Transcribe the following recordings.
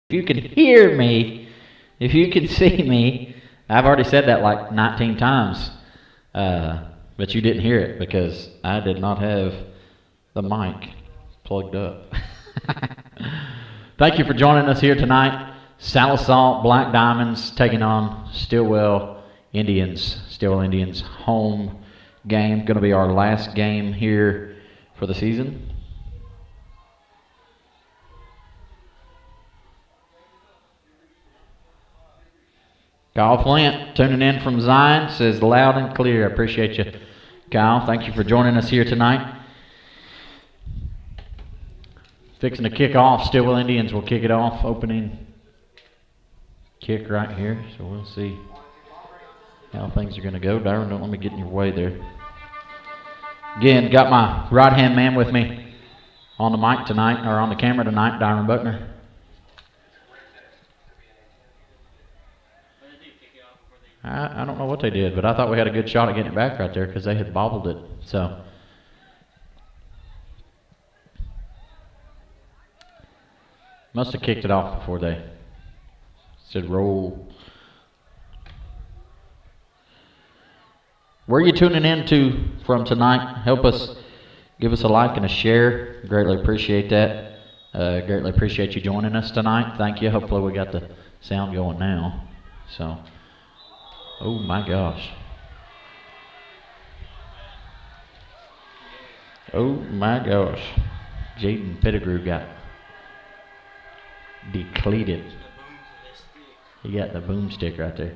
If you can hear me, if you can see me, I've already said that like 19 times, but you didn't hear it because I did not have the mic plugged up. Thank you for joining us here tonight. Sallisaw Black Diamonds taking on Stillwell Indians. Stillwell Indians home game. Going to be our last game here for the season. Kyle Flint tuning in from Zion says loud and clear. I appreciate you, Kyle. Thank you for joining us here tonight. Fixing to kick off. Stillwell Indians will kick it off. Opening kick right here. So we'll see how things are going to go. Darren, don't let me get in your way there. Again, got my right-hand man with me on the mic tonight, or on the camera tonight, Darren Buckner. I don't know what they did, but I thought we had a good shot at getting it back right there because they had bobbled it. So must have kicked it off before they said roll. Where are you tuning in to from tonight? Help us, give us a like and a share. Greatly appreciate that. Greatly appreciate you joining us tonight. Thank you. Hopefully we got the sound going now. So. Oh my gosh. Oh my gosh. Jaden Pettigrew got depleted. He got the boomstick right there.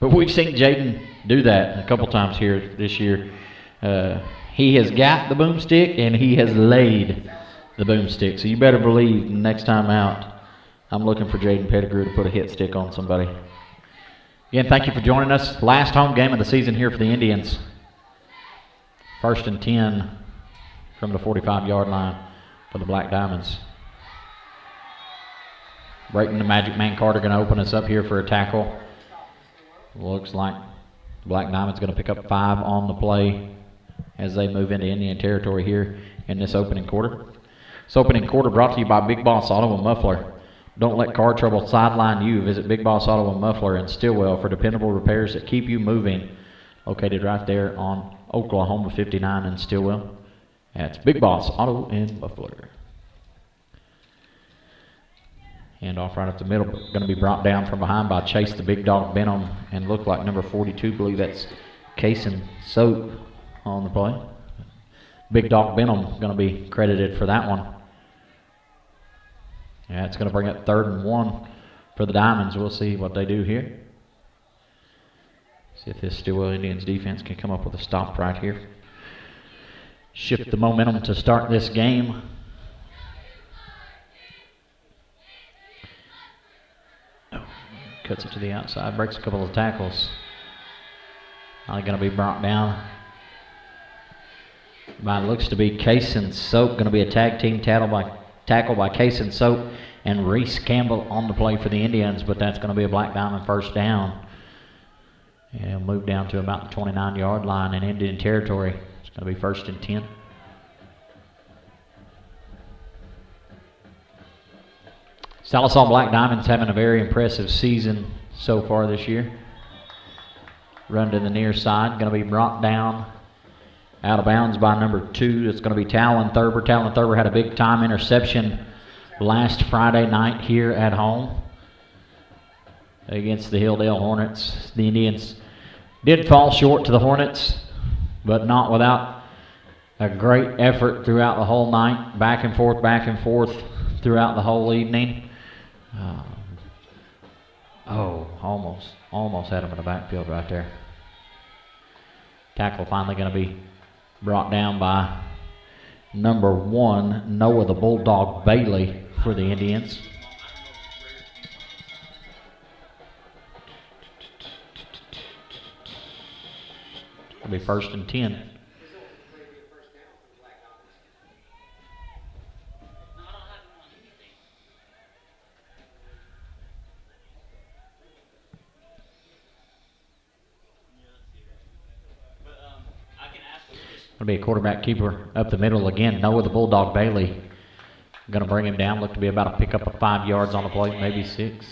But we've seen Jaden do that a couple times here this year. He has got the boomstick and he has laid the boomstick. So you better believe next time out, I'm looking for Jaden Pettigrew to put a hit stick on somebody. Again, thank you for joining us. Last home game of the season here for the Indians. 1st and 10 from the 45-yard line for the Black Diamonds. Brayton, the Magic Man Carter, going to open us up here for a tackle. Looks like the Black Diamonds going to pick up 5 on the play as they move into Indian territory here in this opening quarter. This opening quarter brought to you by Big Boss Auto and Muffler. Don't let car trouble sideline you. Visit Big Boss Auto and Muffler in Stillwell for dependable repairs that keep you moving. Located right there on Oklahoma 59 in Stillwell. That's Big Boss Auto and Muffler. Hand off right up the middle. Going to be brought down from behind by Chase the Big Dog Benham and look like number 42. Believe that's Kason Soap on the play. Big Dog Benham going to be credited for that one. Yeah, it's going to bring up 3rd and 1 for the Diamonds. We'll see what they do here. See if this Stillwell Indians defense can come up with a stop right here. Shift the momentum to start this game. Oh, cuts it to the outside, breaks a couple of tackles. Now going to be brought down by, looks to be Kason Soap. Going to be a tag team tackle by Kason Soap and Reese Campbell on the play for the Indians, but that's going to be a Black Diamond 1st down. And move down to about the 29-yard line in Indian territory. It's going to be 1st and 10. Sallisaw Black Diamonds having a very impressive season so far this year. Run to the near side, going to be brought down out of bounds by number 2. It's going to be Talon Thurber. Talon Thurber had a big time interception last Friday night here at home against the Hilldale Hornets. The Indians did fall short to the Hornets, but not without a great effort throughout the whole night. Back and forth throughout the whole evening. Almost had him in the backfield right there. Tackle finally going to be brought down by number 1, Noah the Bulldog Bailey for the Indians. It'll be 1st and 10. It'll be a quarterback keeper up the middle again. Noah the Bulldog Bailey Going to bring him down. Look to be about a pickup of 5 yards on the play, maybe 6.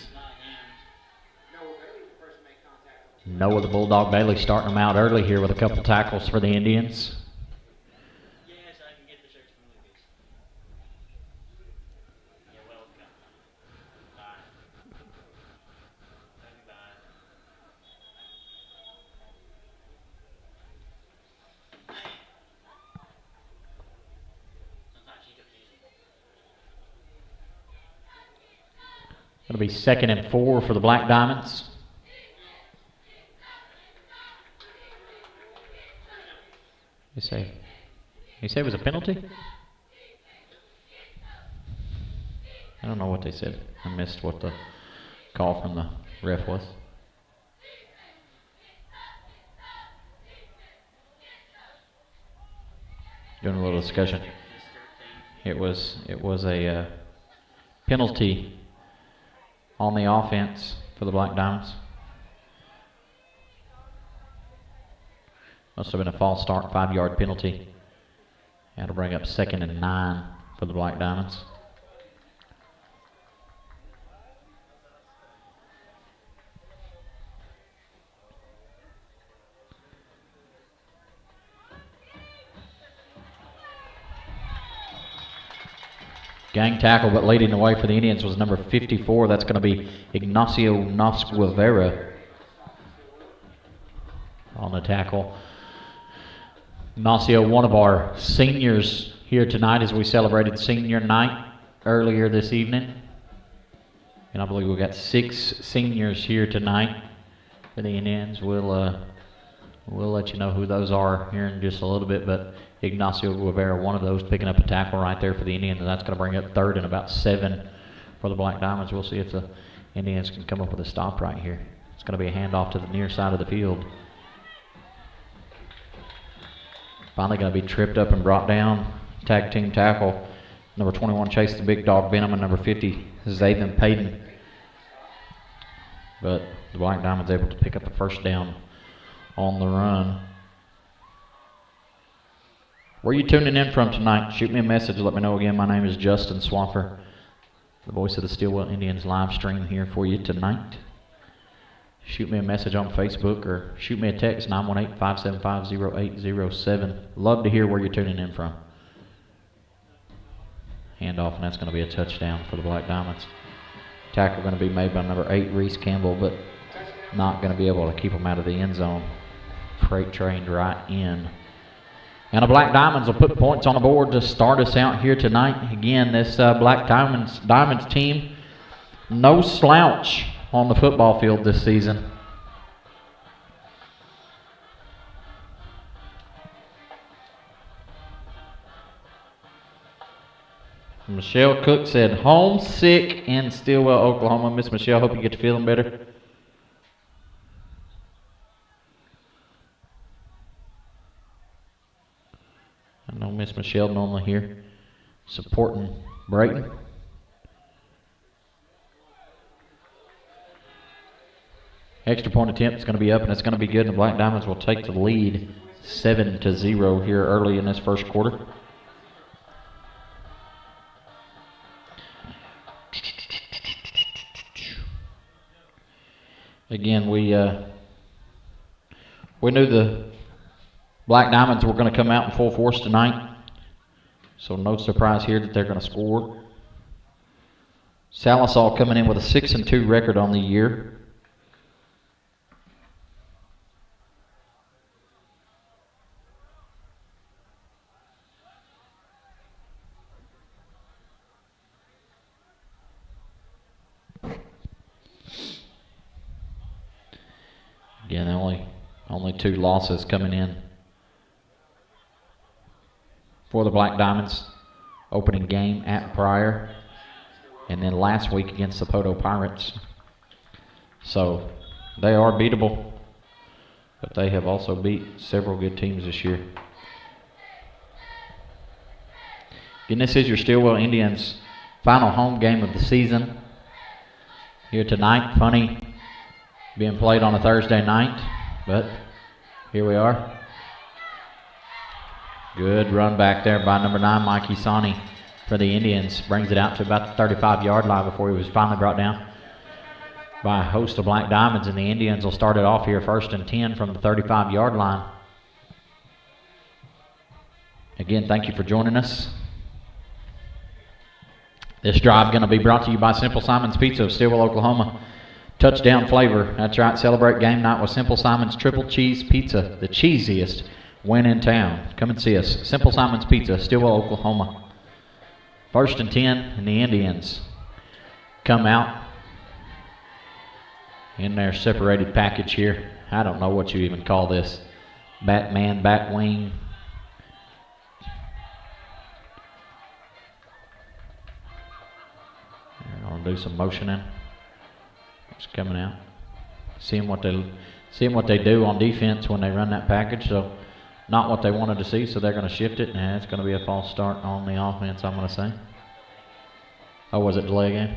Noah the Bulldog Bailey starting him out early here with a couple tackles for the Indians. Going to be 2nd and 4 for the Black Diamonds. You say it was a penalty? I don't know what they said. I missed what the call from the ref was. Doing a little discussion. It was a penalty on the offense for the Black Diamonds. Must have been a false start, 5-yard penalty. That'll bring up 2nd and 9 for the Black Diamonds. Gang tackle, but leading the way for the Indians was number 54. That's going to be Ignacio Nosquivera on the tackle. Ignacio, one of our seniors here tonight as we celebrated senior night earlier this evening. And I believe we've got 6 seniors here tonight for the Indians. We'll let you know who those are here in just a little bit, but Ignacio Guevara, one of those, picking up a tackle right there for the Indians, and that's going to bring up 3rd and about 7 for the Black Diamonds. We'll see if the Indians can come up with a stop right here. It's going to be a handoff to the near side of the field. Finally going to be tripped up and brought down. Tag team tackle. Number 21, Chase the Big Dog Benham, and number 50, Zayden Payton. But the Black Diamonds able to pick up a 1st down on the run. Where are you tuning in from tonight? Shoot me a message. Let me know again. My name is Justin Swaffer, the voice of the Stillwell Indians live stream here for you tonight. Shoot me a message on Facebook or shoot me a text, 918-575-0807. Love to hear where you're tuning in from. Handoff, and that's going to be a touchdown for the Black Diamonds. Tackle going to be made by number 8, Reese Campbell, but not going to be able to keep them out of the end zone. Freight trained right in. And the Black Diamonds will put points on the board to start us out here tonight. Again, this Black Diamonds team, no slouch on the football field this season. Michelle Cook said, homesick in Stillwell, Oklahoma. Miss Michelle, hope you get to feeling better. I know Miss Michelle normally here supporting Brayton. Extra point attempt is going to be up, and it's going to be good, and the Black Diamonds will take the lead 7-0 here early in this 1st quarter. Again, we knew the Black Diamonds were going to come out in full force tonight, so no surprise here that they're going to score. Sallisaw coming in with a 6-2 record on the year. Again, only 2 losses coming in for the Black Diamonds. Opening game at Pryor, and then last week against the Poto Pirates. So they are beatable, but they have also beat several good teams this year. Again, this is your Stillwell Indians' final home game of the season here tonight. Funny being played on a Thursday night, but here we are. Good run back there by number 9, Mikey Sani. for the Indians. Brings it out to about the 35-yard line before he was finally brought down by a host of Black Diamonds, and the Indians will start it off here 1st and 10 from the 35-yard line. Again, thank you for joining us. This drive going to be brought to you by Simple Simon's Pizza of Stilwell, Oklahoma. Touchdown flavor. That's right. Celebrate game night with Simple Simon's Triple Cheese Pizza, the cheesiest win in town. Come and see us. Simple Simon's Pizza, Stillwell, Oklahoma. 1st and 10, and the Indians come out in their separated package here. I don't know what you even call this. Batman, Batwing. They're going to do some motioning. It's coming out. Seeing what they do on defense when they run that package. So not what they wanted to see, so they're going to shift it, and it's going to be a false start on the offense, I'm going to say. Oh, was it delay game?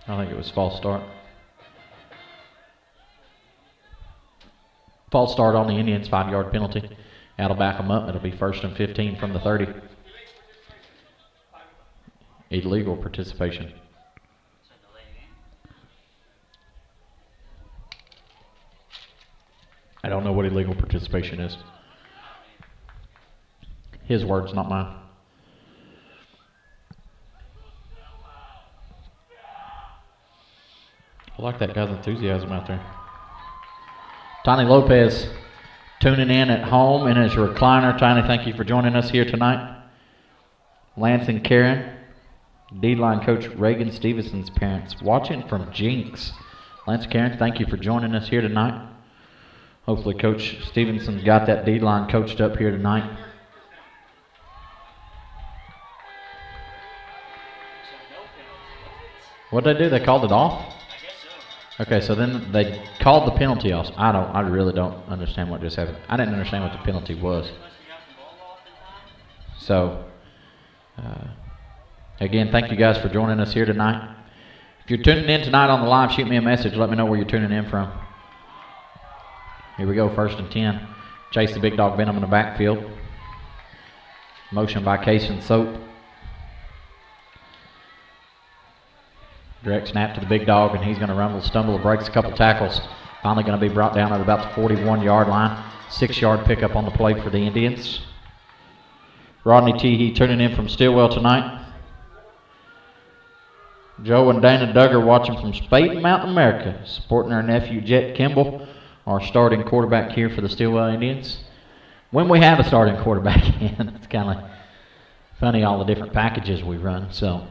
I think it was false start. False start on the Indians, 5-yard penalty. That'll back them up. It'll be 1st and 15 from the 30. Illegal participation. I don't know what illegal participation is. His words, not mine. I like that guy's enthusiasm out there. Tiny Lopez tuning in at home in his recliner. Tiny, thank you for joining us here tonight. Lance and Karen, D-line coach Reagan Stevenson's parents, watching from Jinx. Lance and Karen, thank you for joining us here tonight. Hopefully Coach Stevenson's got that D-line coached up here tonight. What'd they do? They called it off? Okay, so then they called the penalty off. I really don't understand what just happened. I didn't understand what the penalty was. So, again, thank you guys for joining us here tonight. If you're tuning in tonight on the live, shoot me a message. Let me know where you're tuning in from. Here we go, 1st and 10. Chase the big dog Venom in the backfield. Motion by Case and Soap. Direct snap to the big dog, and he's going to rumble, stumble, breaks a couple tackles. Finally going to be brought down at about the 41-yard line. 6-yard pickup on the play for the Indians. Rodney Teehee tuning in from Stillwell tonight. Joe and Dana Duggar watching from Spade Mountain, America, supporting our nephew Jet Kimball, our starting quarterback here for the Stillwell Indians. When we have a starting quarterback in, it's kind of funny all the different packages we run. So,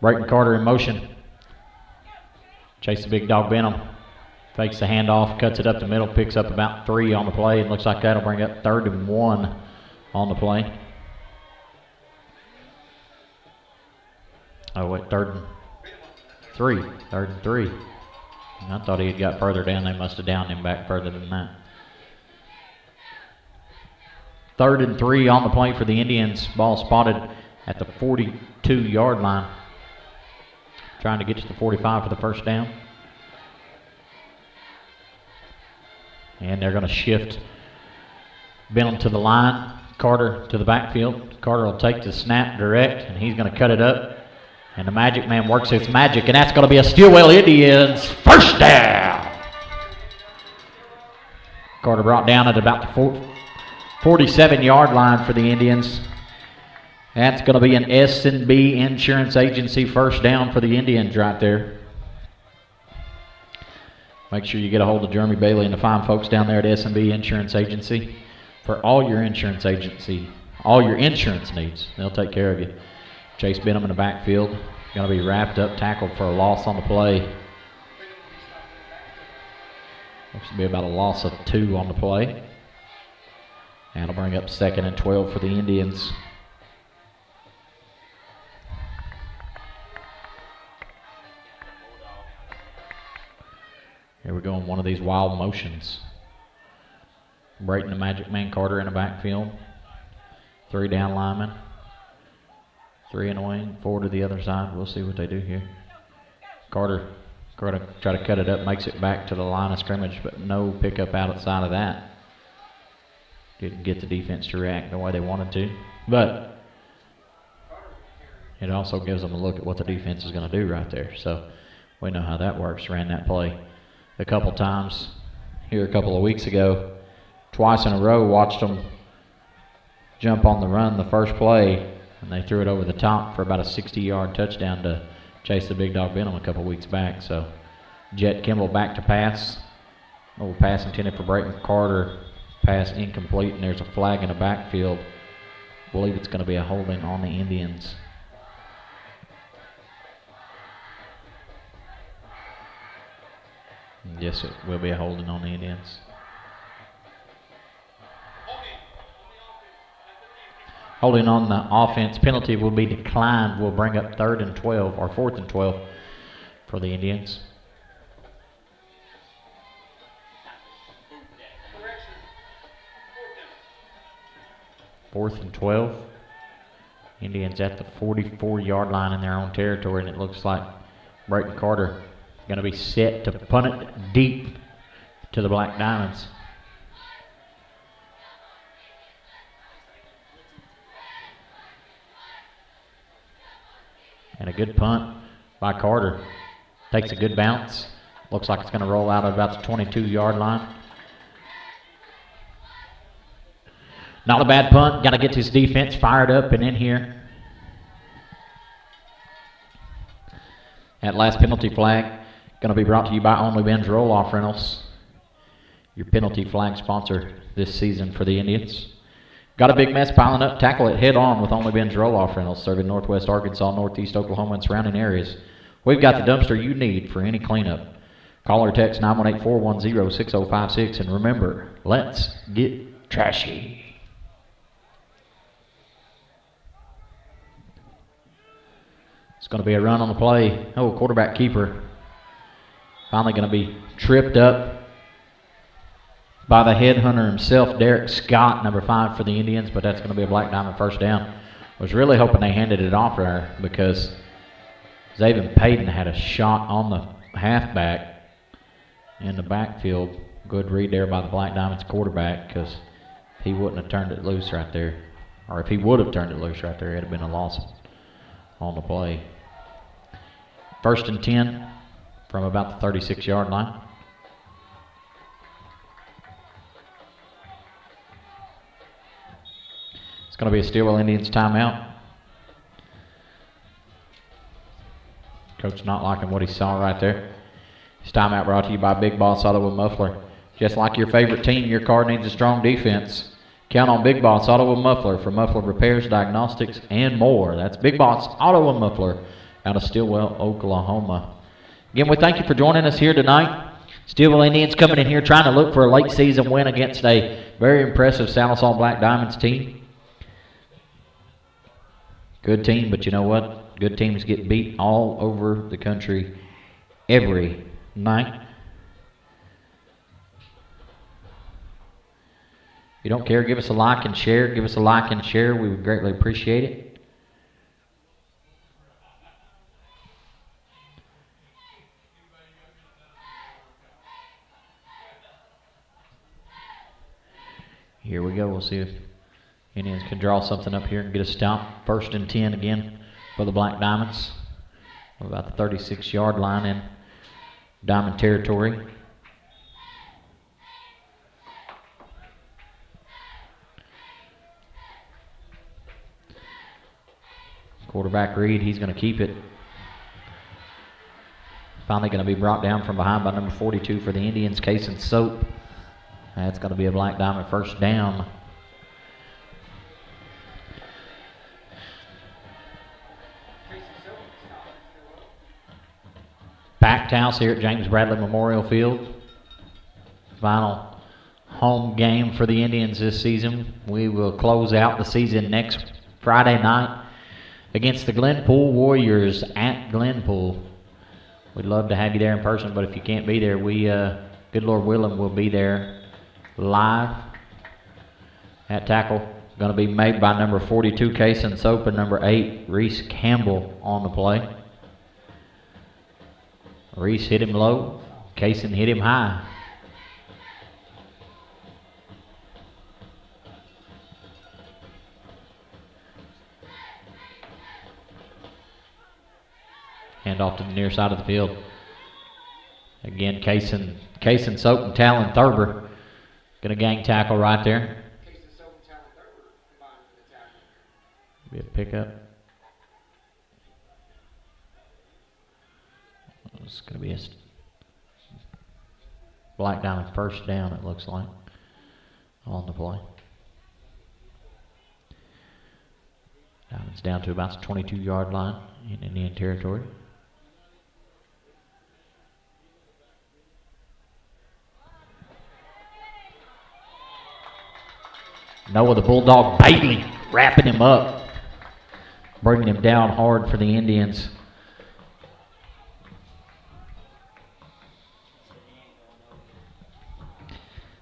Brayton Carter in motion. Chase the big dog Benham. Fakes the handoff, cuts it up the middle, picks up about 3 on the play, and looks like that'll bring up 3rd and 1 on the play. Oh, wait, 3rd and 3. 3rd and 3. I thought he had got further down. They must have downed him back further than that. 3rd and 3 on the play for the Indians. Ball spotted at the 42-yard line. Trying to get to the 45 for the first down. And they're going to shift Benham to the line, Carter to the backfield. Carter will take the snap direct, and he's going to cut it up. And the Magic Man works its magic, and that's going to be a Stillwell Indians first down. Carter brought down at about the 47-yard line for the Indians. That's going to be an S&B Insurance Agency first down for the Indians right there. Make sure you get a hold of Jeremy Bailey and the fine folks down there at S&B Insurance Agency for all your insurance needs. They'll take care of you. Chase Benham in the backfield. Going to be wrapped up, tackled for a loss on the play. Looks to be about a loss of 2 on the play. And it'll bring up 2nd and 12 for the Indians. Here we go in one of these wild motions. Brayton the Magic Man, Carter in the backfield. 3 down linemen. 3 in the wing, 4 to the other side. We'll see what they do here. Carter try to cut it up, makes it back to the line of scrimmage, but no pickup outside of that. Didn't get the defense to react the way they wanted to. But it also gives them a look at what the defense is going to do right there. So we know how that works. Ran that play a couple times here a couple of weeks ago. Twice in a row, watched them jump on the run the first play, and they threw it over the top for about a 60-yard touchdown to chase the big dog Benham a couple weeks back. So Jet Kimball back to pass. Little pass intended for Brayton Carter. Pass incomplete, and there's a flag in the backfield. I believe it's going to be a holding on the Indians. Yes, it will be a holding on the Indians. Holding on the offense. Penalty will be declined. Will bring up 3rd and 12 or 4th and 12 for the Indians. Fourth and 12. Indians at the 44-yard line in their own territory, and it looks like Brayton Carter going to be set to punt it deep to the Black Diamonds. And a good punt by Carter. Takes a good bounce. Looks like it's going to roll out at about the 22-yard line. Not a bad punt. Got to get his defense fired up and in here. That last penalty flag going to be brought to you by Only Ben's Roll-Off Rentals, your penalty flag sponsor this season for the Indians. Got a big mess piling up. Tackle it head on with Only Ben's Roll-Off Rentals, serving Northwest Arkansas, Northeast Oklahoma, and surrounding areas. We've got the dumpster you need for any cleanup. Call or text 918-410-6056. And remember, let's get trashy. It's going to be a run on the play. Oh, quarterback keeper. Finally going to be tripped up by the headhunter himself, Derek Scott, number 5 for the Indians, but that's going to be a Black Diamond first down. Was really hoping they handed it off there because Zaven Payton had a shot on the halfback in the backfield. Good read there by the Black Diamonds quarterback, because he wouldn't have turned it loose right there. Or if he would have turned it loose right there, it would have been a loss on the play. 1st and 10 from about the 36-yard line. It's going to be a Stilwell Indians timeout. Coach not liking what he saw right there. This timeout brought to you by Big Boss Auto and Muffler. Just like your favorite team, your car needs a strong defense. Count on Big Boss Auto and Muffler for muffler repairs, diagnostics, and more. That's Big Boss Auto and Muffler out of Stillwell, Oklahoma. Again, we thank you for joining us here tonight. Stillwell Indians coming in here trying to look for a late season win against a very impressive Sallisaw Black Diamonds team. Good team, but you know what? Good teams get beat all over the country every night. If you don't care, give us a like and share. Give us a like and share. We would greatly appreciate it. Here we go. We'll see if Indians can draw something up here and get a stop. 1st and 10 again for the Black Diamonds. About the 36-yard line in Diamond territory. Quarterback Reed, he's going to keep it. Finally going to be brought down from behind by number 42 for the Indians, Case and Soap. That's going to be a Black Diamond first down. Packed house here at James Bradley Memorial Field. Final home game for the Indians this season. We will close out the season next Friday night against the Glenpool Warriors at Glenpool. We'd love to have you there in person, but if you can't be there, we, good Lord willing, will be there live. That tackle going to be made by number 42, Case and Soap, and number 8, Reese Campbell on the play. Reese hit him low. Case hit him high. Hand off to the near side of the field. Again, Kaysen Soap and Talon Thurber. Going to gang tackle right there. Be a pickup. It's going to be a Black Diamond first down, it looks like, on the play. Diamond's down to about the 22-yard line in Indian territory. Noah the Bulldog Bailey wrapping him up, bringing him down hard for the Indians.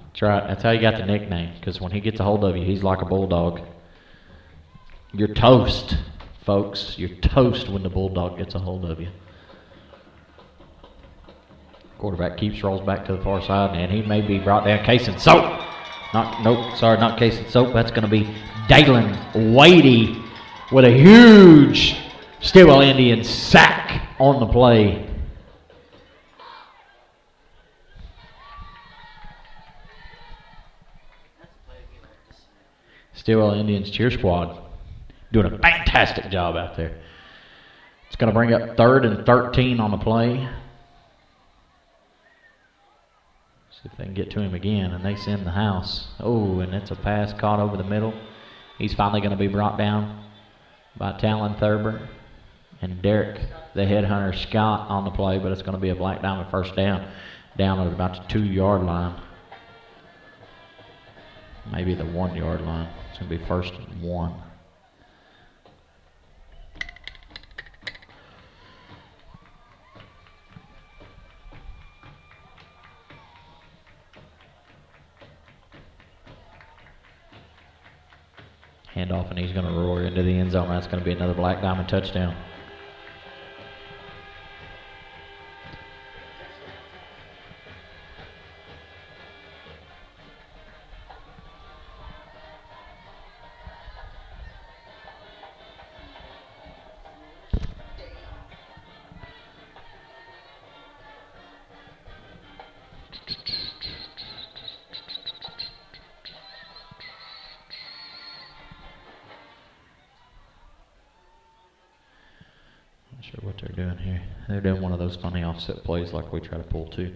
That's right. That's how you got the nickname, because when he gets a hold of you, he's like a bulldog. You're toast, folks. You're toast when the Bulldog gets a hold of you. Quarterback rolls back to the far side, and he may be brought down. Kaysen Soap. Not Kaysen Soap. That's going to be Dalen Wadey with a huge Stillwell Indian sack on the play. Stillwell Indians cheer squad doing a fantastic job out there. It's going to bring up 3rd and 13 on the play. See if they can get to him again, and they send the house. Oh, and it's a pass caught over the middle. He's finally going to be brought down by Talon Thurber and Derek, the headhunter Scott, on the play, but it's going to be a Black Diamond first down at about the 2-yard line. Maybe the 1-yard line. It's going to be 1st and 1. Handoff, and he's going to roar into the end zone. That's going to be another Black Diamond touchdown. Not sure what they're doing here. They're doing one of those funny offset plays like we try to pull too.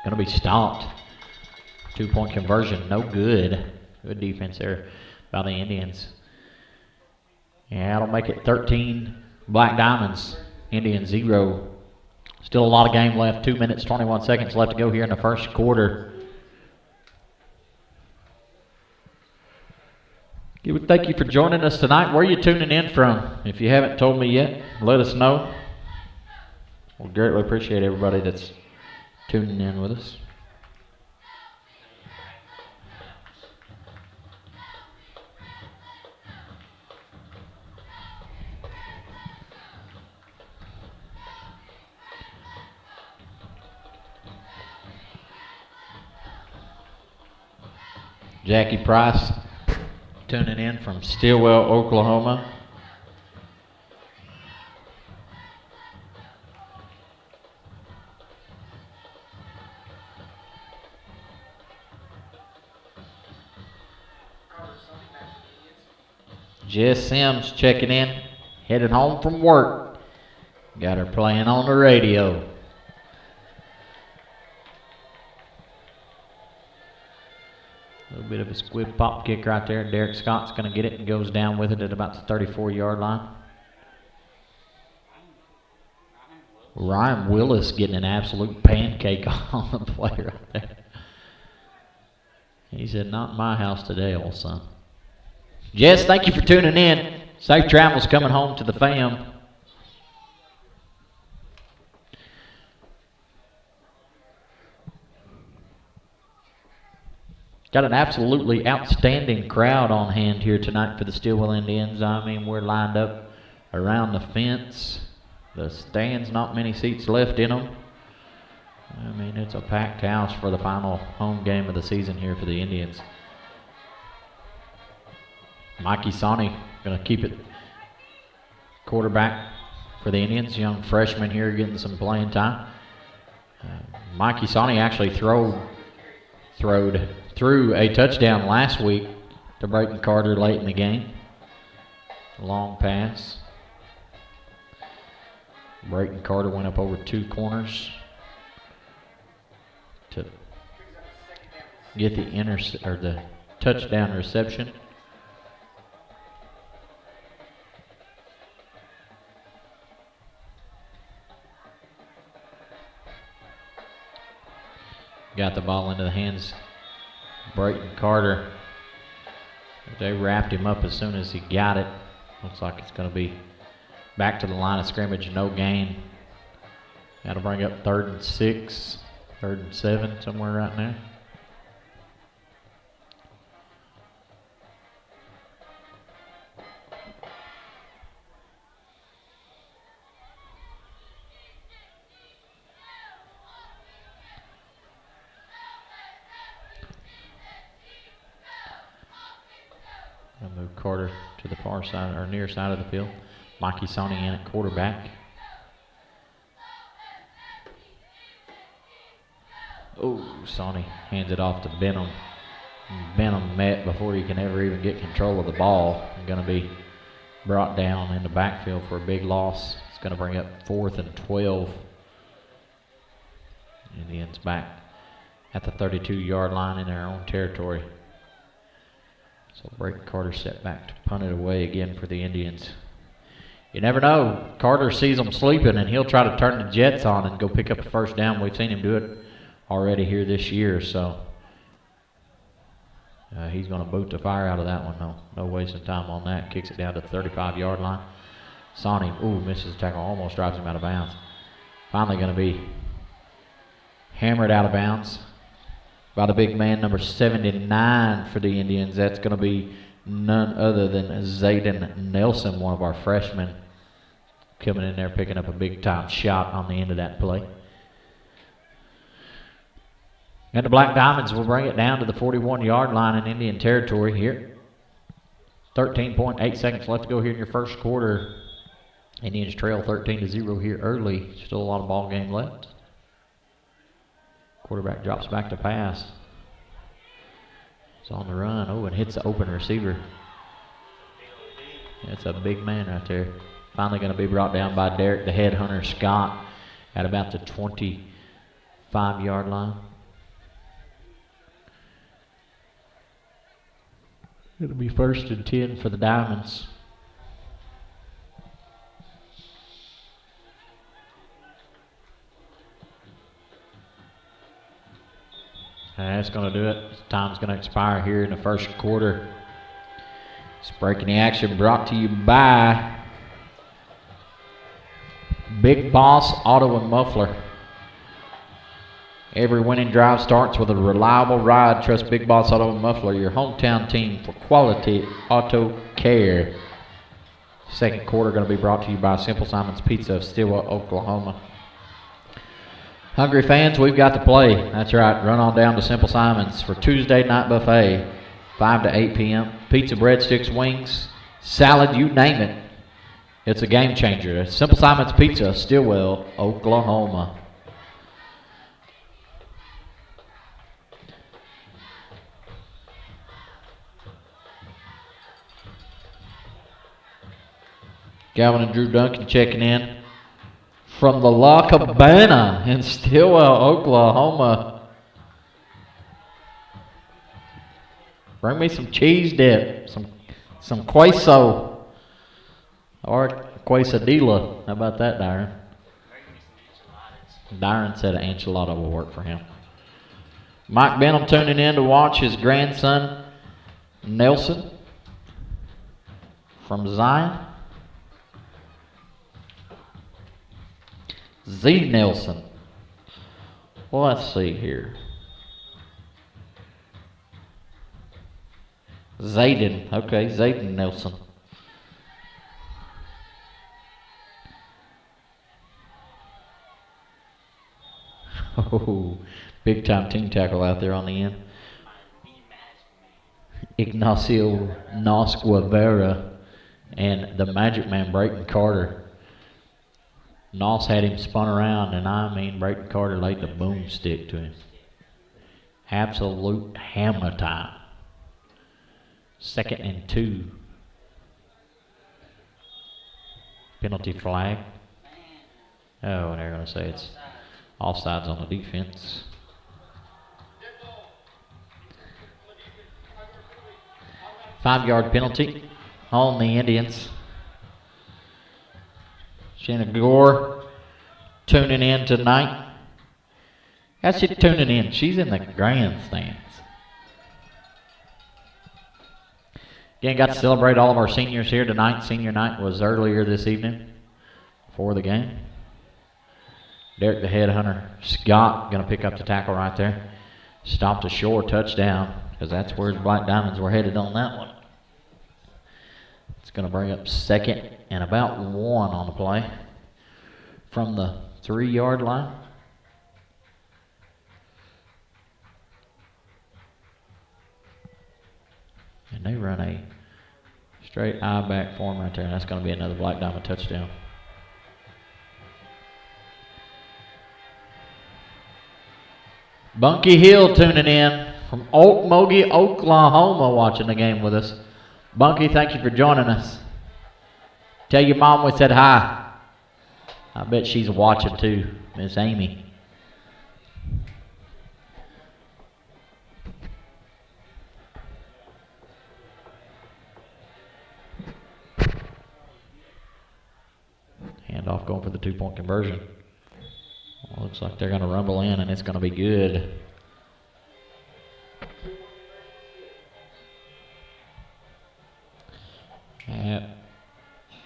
Going to be stopped. 2-point conversion, no good. Good defense there by the Indians. Yeah, that'll make it 13 Black Diamonds, Indians 0. Still a lot of game left. 2 minutes, 21 seconds left to go here in the first quarter. Thank you for joining us tonight. Where are you tuning in from? If you haven't told me yet, let us know. We'll greatly appreciate everybody that's tuning in with us. Jackie Price tuning in from Stillwell, Oklahoma. Jess Sims checking in, headed home from work. Got her playing on the radio. A little bit of a squib pop kick right there. Derek Scott's going to get it and goes down with it at about the 34-yard line. Ryan Willis getting an absolute pancake on the play right there. He said, "Not in my house today, old son." Jess, thank you for tuning in. Safe travels coming home to the fam. Got an absolutely outstanding crowd on hand here tonight for the Stillwell Indians. I mean, we're lined up around the fence. The stands, not many seats left in them. I mean, it's a packed house for the final home game of the season here for the Indians. Mikey Sawney going to keep it. Quarterback for the Indians, young freshman here getting some playing time. Mikey Sawney actually threw a touchdown last week to Brayton Carter late in the game. Long pass. Brayton Carter went up over 2 corners to get the touchdown reception. Got the ball into the hands of Brayton Carter. They wrapped him up as soon as he got it. Looks like it's going to be back to the line of scrimmage, no gain. That'll bring up 3rd and 6, 3rd and 7, somewhere right now. I'll move Carter to the far side or near side of the field. Mikey Sawney in at quarterback. Oh, Sawney hands it off to Benham. Benham met before he can ever even get control of the ball. Going to be brought down in the backfield for a big loss. It's going to bring up 4th and 12. Indians back at the 32-yard line in their own territory. So Brayton Carter set back to punt it away again for the Indians. You never know. Carter sees them sleeping, and he'll try to turn the Jets on and go pick up a first down. We've seen him do it already here this year, so he's going to boot the fire out of that one. No wasting time on that. Kicks it down to the 35-yard line. Sawney, misses the tackle, almost drives him out of bounds. Finally going to be hammered out of bounds by the big man, number 79 for the Indians. That's going to be none other than Zayden Nelson, one of our freshmen, coming in there picking up a big-time shot on the end of that play. And the Black Diamonds will bring it down to the 41-yard line in Indian territory here. 13.8 seconds left to go here in your first quarter. Indians trail 13-0 here early. Still a lot of ball game left. Quarterback drops back to pass. It's on the run. And hits the open receiver. That's a big man right there. Finally going to be brought down by Derek the Headhunter Scott at about the 25-yard line. It'll be 1st and 10 for the Diamonds. And that's going to do it. Time's going to expire here in the first quarter. It's breaking the action brought to you by Big Boss Auto and Muffler. Every winning drive starts with a reliable ride. Trust Big Boss Auto and Muffler, your hometown team for quality auto care. Second quarter going to be brought to you by Simple Simon's Pizza of Stillwell, Oklahoma. Hungry fans, we've got to play. That's right. Run on down to Simple Simon's for Tuesday night buffet, 5 to 8 p.m. Pizza, breadsticks, wings, salad, you name it. It's a game changer. Simple Simon's Pizza, Stillwell, Oklahoma. Galvin and Drew Duncan checking in from the La Cabana in Stillwell, Oklahoma. Bring me some cheese dip, some queso, or quesadilla. How about that, Darren? Darren said an enchilada will work for him. Mike Benham tuning in to watch his grandson, Nelson, from Zion. Z. Nelson. Well, let's see here. Zayden. Okay, Zayden Nelson. Oh, big time team tackle out there on the end. Ignacio Nosquavera and the Magic Man, Brayton Carter. Nos had him spun around, and I mean, Brayton Carter laid the boomstick to him. Absolute hammer time. 2nd and 2. Penalty flag. Oh, and they're going to say it's offsides on the defense. Five-yard penalty on the Indians. Shanna Gore tuning in tonight. How's she tuning in? She's in the grandstands. Again, got to celebrate all of our seniors here tonight. Senior night was earlier this evening before the game. Derek the Headhunter Scott going to pick up the tackle right there. Stopped ashore, touchdown, because that's where the Black Diamonds were headed on that one. It's going to bring up 2nd and about 1 on the play from the 3-yard line. And they run a straight I-back form right there, and that's going to be another Black Diamond touchdown. Bunky Hill tuning in from Okmulgee, Oklahoma, watching the game with us. Bunky, thank you for joining us. Tell your mom we said hi. I bet she's watching too, Miss Amy. Handoff going for the 2-point conversion. Well, looks like they're going to rumble in, and it's going to be good.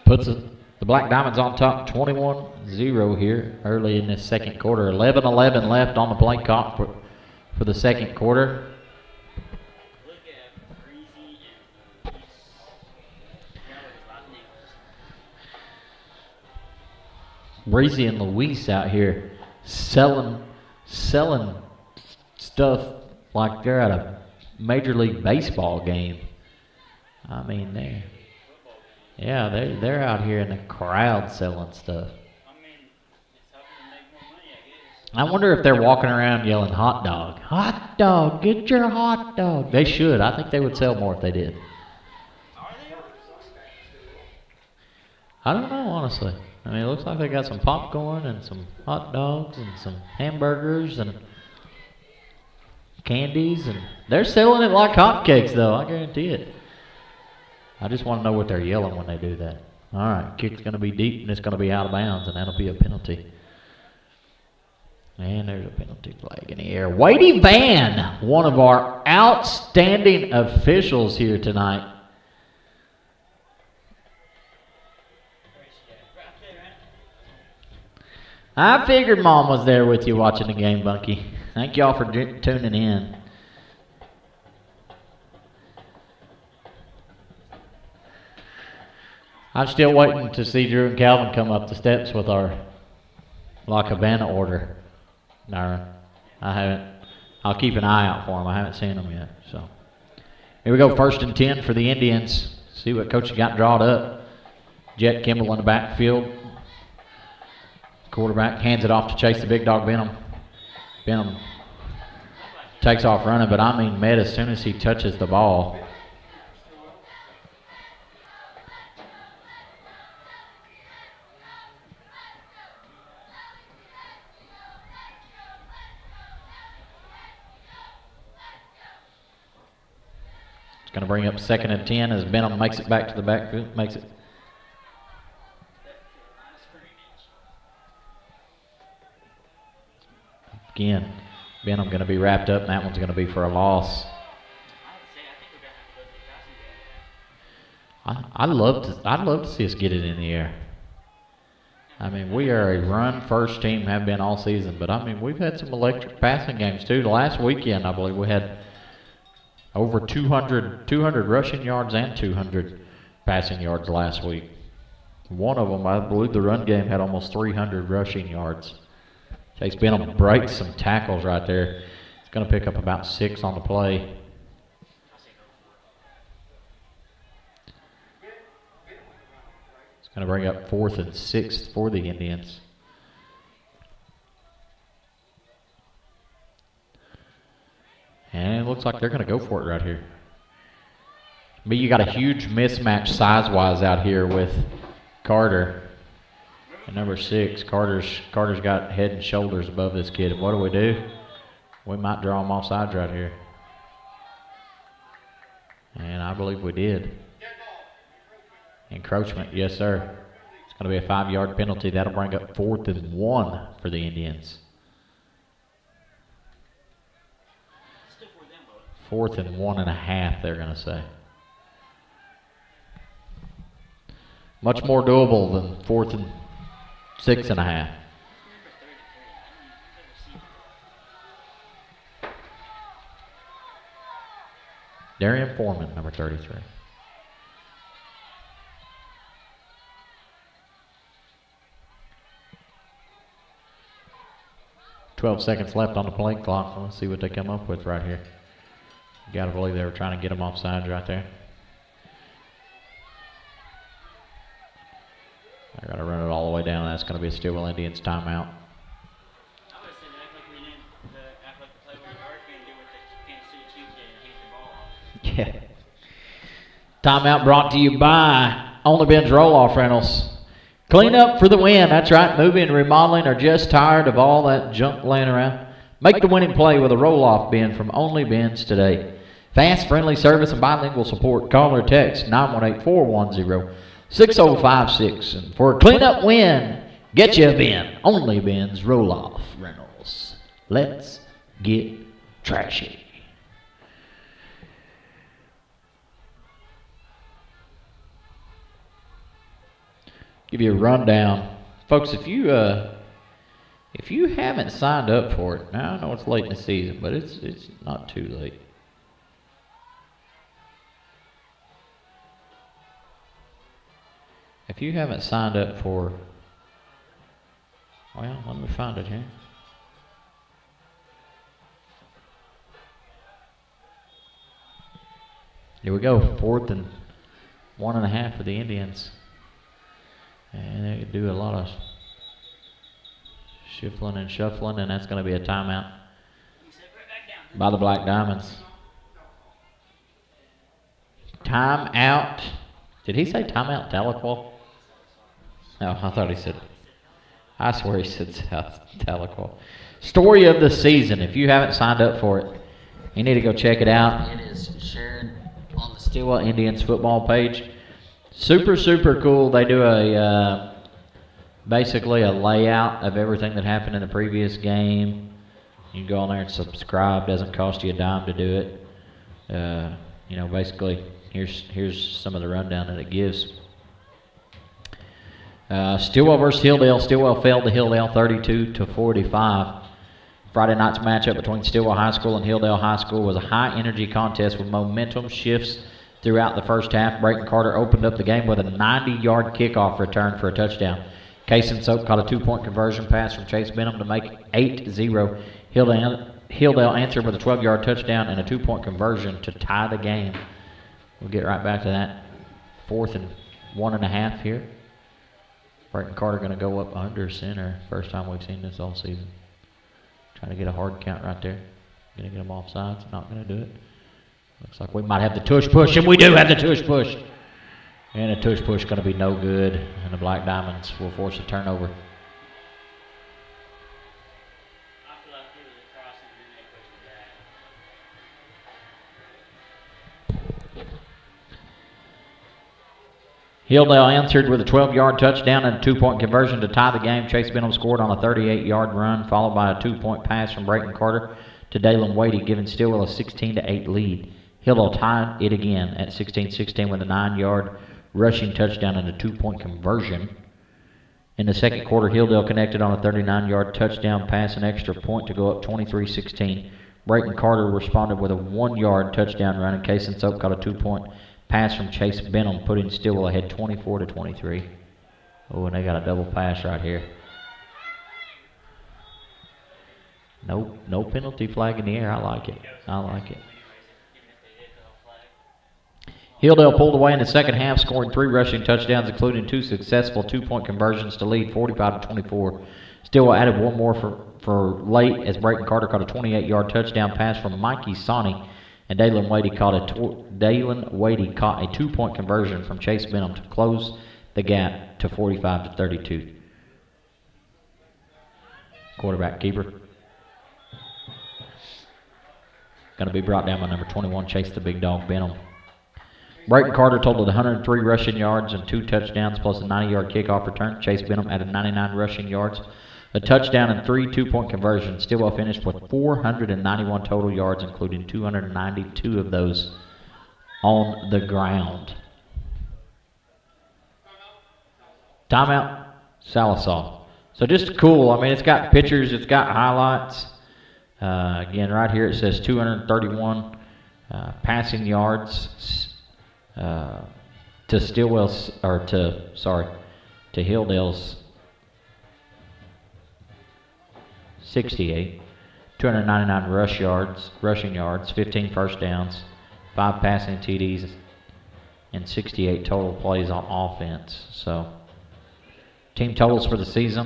Puts the Black Diamonds on top 21-0 here early in this second quarter. 11-11 left on the play clock for the second quarter. Breezy and Luis out here selling stuff like they're at a Major League Baseball game. I mean, they're out here in the crowd selling stuff. I wonder if they're walking around yelling hot dog, get your hot dog. They should. I think they would sell more if they did. I don't know, honestly. I mean, it looks like they got some popcorn and some hot dogs and some hamburgers and candies, and they're selling it like hotcakes, though. I guarantee it. I just want to know what they're yelling when they do that. All right, kick's going to be deep, and it's going to be out of bounds, and that'll be a penalty. And there's a penalty flag in the air. Wadey Van, one of our outstanding officials here tonight. I figured Mom was there with you watching the game, Bunky. Thank y'all for tuning in. I'm still waiting to see Drew and Calvin come up the steps with our La Cabana order. No, I haven't. I'll keep an eye out for them. I haven't seen them yet. So here we go, 1st and 10 for the Indians. See what Coach got drawn up. Jet Kimball in the backfield. Quarterback hands it off to Chase the Big Dog Benham. Benham takes off running, but I mean, met as soon as he touches the ball. It's going to bring up 2nd and 10 as Benham makes it back to the backfield. Makes it. Again, Benham going to be wrapped up, and that one's going to be for a loss. I'd love to see us get it in the air. I mean, we are a run-first team, have been all season, but I mean, we've had some electric passing games too. The last weekend, I believe, we had over 200 rushing yards and 200 passing yards last week. One of them, I believe the run game had almost 300 rushing yards. Chase Benham breaks some tackles right there. It's going to pick up about 6 on the play. It's going to bring up 4th and 6 for the Indians. And it looks like they're going to go for it right here. But you got a huge mismatch size-wise out here with Carter. And number 6, Carter's got head and shoulders above this kid. And what do? We might draw him off sides right here. And I believe we did. Encroachment, yes, sir. It's going to be a 5-yard penalty. That'll bring up 4th and 1 for the Indians. 4th and 1.5, they're going to say. Much more doable than 4th and 6.5. Darian Foreman, number 33. "12 seconds left on the play clock. Let's see what they come up with right here. You got to believe they were trying to get them off sides right there. I got to run it all the way down. That's going to be a Stillwell Indians timeout. Yeah. Timeout brought to you by Only Ben's Roll-Off Rentals. Clean up for the win. That's right. Moving and remodeling are just tired of all that junk laying around. Make the winning play with a roll-off bin from Only Ben's today. Fast, friendly service and bilingual support. Call or text 918-410-6056. And for a clean-up win, get you a bin. Only Ben's Roll-Off Rentals. Let's get trashy. Give you a rundown, folks. If you haven't signed up for it, now I know it's late in the season, but it's not too late. If you haven't signed up for, well, let me find it here. Here we go, 4th and 1.5 for the Indians. And they do a lot of shifting and shuffling, and that's going to be a timeout by the Black Diamonds. Timeout. Did he say timeout Tahlequah? No, I thought he said, I swear he said South Tahlequah. Story of the season. If you haven't signed up for it, you need to go check it out. It is shared on the Stillwell Indians football page. Super, super cool. They do a basically a layout of everything that happened in the previous game. You can go on there and subscribe. Doesn't cost you a dime to do it. You know, basically, here's some of the rundown that it gives. Stillwell versus Hilldale. Stillwell failed to Hilldale 32-45. Friday night's matchup between Stillwell High School and Hilldale High School was a high-energy contest with momentum shifts throughout the first half. Brayton Carter opened up the game with a 90-yard kickoff return for a touchdown. Kaysen Soap caught a 2-point conversion pass from Chase Benham to make 8-0. Hilldale answered with a 12-yard touchdown and a 2-point conversion to tie the game. We'll get right back to that. 4th and 1.5 here. Brayton Carter going to go up under center. First time we've seen this all season. Trying to get a hard count right there. Going to get them off sides. Not going to do it. Looks like we might have the tush push, and we do have the tush push. And a tush push going to be no good, and the Black Diamonds will force a turnover. Hilldale answered with a 12-yard touchdown and a 2-point conversion to tie the game. Chase Benham scored on a 38-yard run, followed by a 2-point pass from Brayton Carter to Dalen Wadey, giving Stillwell a 16-8 lead. Hilldale tied it again at 16-16 with a 9-yard rushing touchdown and a 2-point conversion. In the second quarter, Hilldale connected on a 39-yard touchdown pass, an extra point to go up 23-16. Brayton Carter responded with a 1-yard touchdown run, and Kaysen Soap caught a 2-point pass from Chase Benham, putting Stillwell ahead 24-23. Oh, and they got a double pass right here. No penalty flag in the air. I like it. I like it. Hilldale pulled away in the second half, scoring 3 rushing touchdowns, including 2 successful 2-point conversions to lead 45-24. Stillwell added one more for late as Brayton Carter caught a 28-yard touchdown pass from Mikey Sonny, and Dalen Wadey caught a 2-point conversion from Chase Benham to close the gap to 45-32. Quarterback keeper. Going to be brought down by number 21, Chase the Big Dog Benham. Brayton Carter totaled 103 rushing yards and 2 touchdowns plus a 90-yard kickoff return. Chase Benham added 99 rushing yards, a touchdown, and 3 2-point conversions. Stillwell finished with 491 total yards, including 292 of those on the ground. Timeout, Sallisaw. So just cool. I mean, it's got pictures, it's got highlights. Again, right here it says 231 passing yards to Stillwell's, or to Hilldale's 68. 299 rushing yards, 15 first downs, 5 passing TDs, and 68 total plays on offense. So, team totals for the season: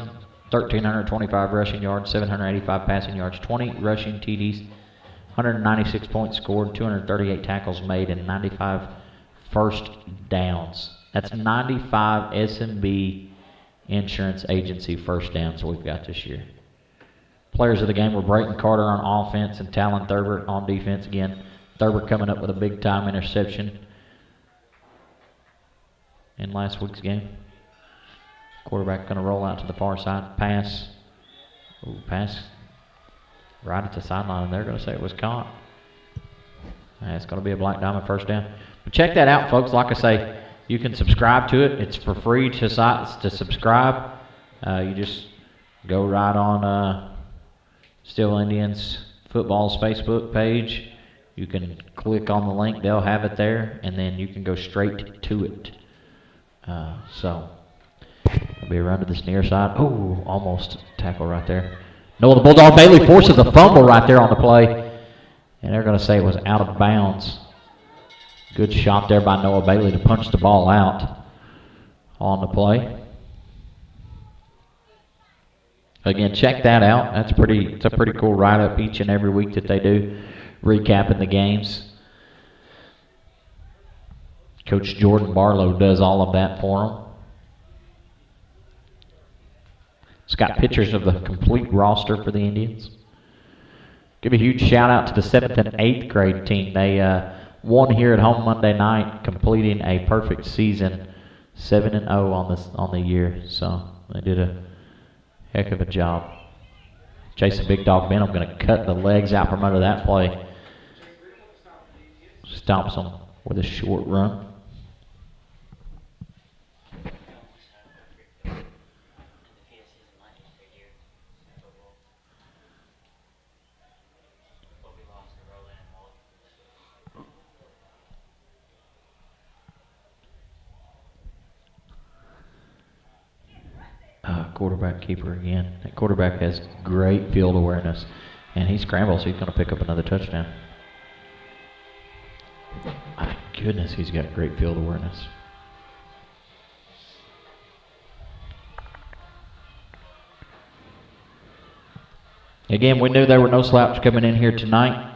1,325 rushing yards, 785 passing yards, 20 rushing TDs, 196 points scored, 238 tackles made, and 95 first downs. That's 95 S&B Insurance Agency first downs we've got this year. Players of the game were Brayton Carter on offense and Talon Thurbert on defense. Again, Thurbert coming up with a big-time interception in last week's game. Quarterback going to roll out to the far side. Pass. Ooh, pass right at the sideline, and they're going to say it was caught. It's going to be a black diamond first down. But check that out, folks. Like I say, you can subscribe to it. It's for free to subscribe. You just go right on Stillwell Indians Football's Facebook page. You can click on the link. They'll have it there, and then you can go straight to it. So, it'll be around to this near side. Oh, almost tackle right there. Noah the Bulldog Bailey forces a fumble right there on the play, and they're going to say it was out of bounds. Good shot there by Noah Bailey to punch the ball out on the play. Again, check that out. It's a pretty cool write-up each and every week that they do, recapping the games. Coach Jordan Barlow does all of that for them. It's got pictures of the complete roster for the Indians. Give a huge shout out to the 7th and 8th grade team. They won here at home Monday night, completing a perfect season, 7-0 on the year. So they did a heck of a job. Jason Big Dog Benham going to cut the legs out from under that play. Stomps them with a short run. Quarterback keeper again. That quarterback has great field awareness, and he scrambles, so he's going to pick up another touchdown. My goodness, he's got great field awareness. Again, we knew there were no slaps coming in here tonight.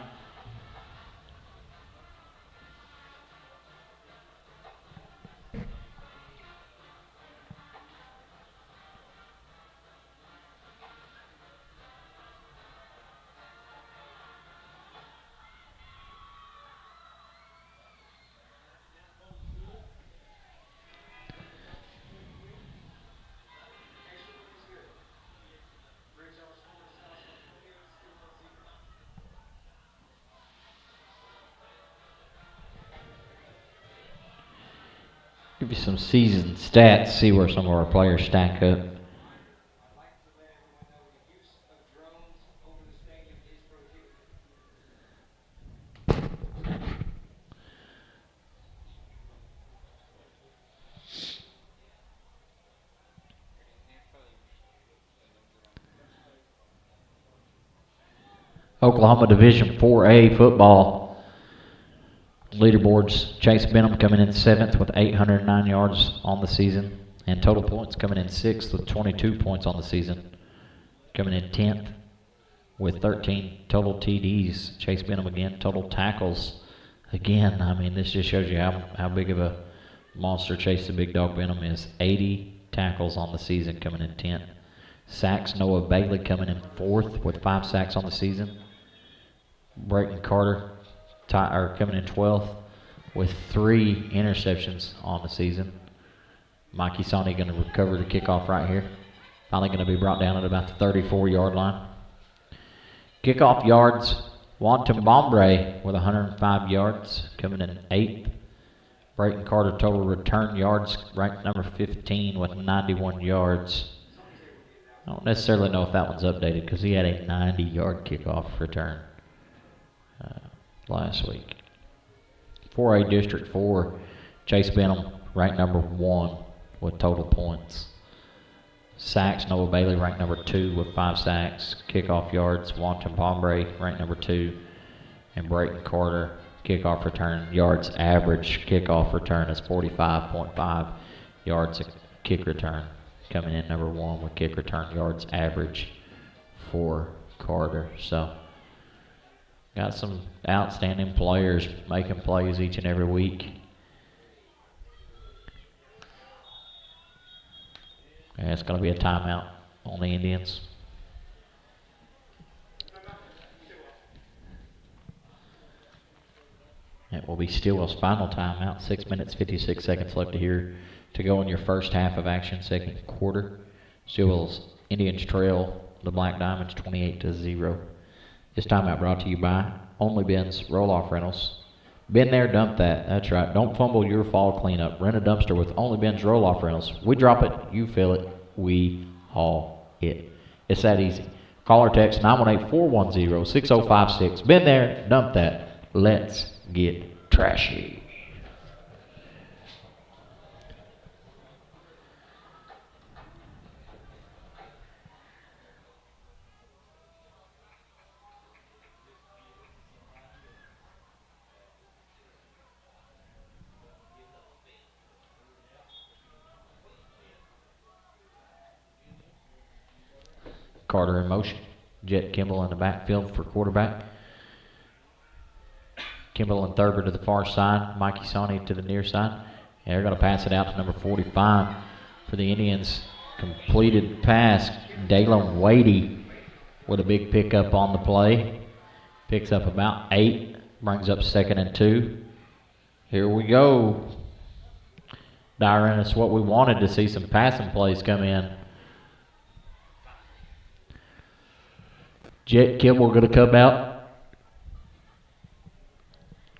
Give you some season stats, see where some of our players stack up. Oklahoma Division 4A football leaderboards. Chase Benham coming in 7th with 809 yards on the season. And total points coming in 6th with 22 points on the season. Coming in 10th with 13 total TDs. Chase Benham again. Total tackles. Again, I mean, this just shows you how big of a monster Chase the Big Dog Benham is. 80 tackles on the season, coming in 10th. Sacks, Noah Bailey coming in 4th with 5 sacks on the season. Brayton Carter coming in 12th with 3 interceptions on the season. Mikey Sonny going to recover the kickoff right here. Finally going to be brought down at about the 34-yard line. Kickoff yards, Wanton Bombre with 105 yards, coming in 8th. Brayton Carter total return yards, ranked number 15 with 91 yards. I don't necessarily know if that one's updated because he had a 90-yard kickoff return last week. 4A District 4, Chase Benham ranked number 1 with total points. Sacks, Noah Bailey ranked number 2 with 5 sacks. Kickoff yards, Wanton Pombre ranked number 2. And Brayton Carter, kickoff return yards average kickoff return is 45.5 yards a kick return. Coming in number 1 with kick return yards average for Carter. So, got some outstanding players making plays each and every week. And it's going to be a timeout on the Indians. It will be Stillwell's final timeout. 6 minutes, 56 seconds left to go in your first half of action, second quarter. Stillwell's Indians trail the Black Diamonds 28-0. This timeout brought to you by Only Ben's Roll-Off Rentals. Been there, dump that. That's right. Don't fumble your fall cleanup. Rent a dumpster with Only Ben's Roll-Off Rentals. We drop it, you fill it, we haul it. It's that easy. Call or text 918-410-6056. Been there, dump that. Let's get trashy. Carter in motion. Jet Kimball in the backfield for quarterback. Kimball and Thurber to the far side. Mikey Sonny to the near side. And they're going to pass it out to number 45 for the Indians. Completed pass. Dalen Wadey with a big pickup on the play. Picks up about 8. Brings up 2nd and 2. Here we go. Dyron, it's what we wanted to see, some passing plays come in. Jet Kimball going to come out.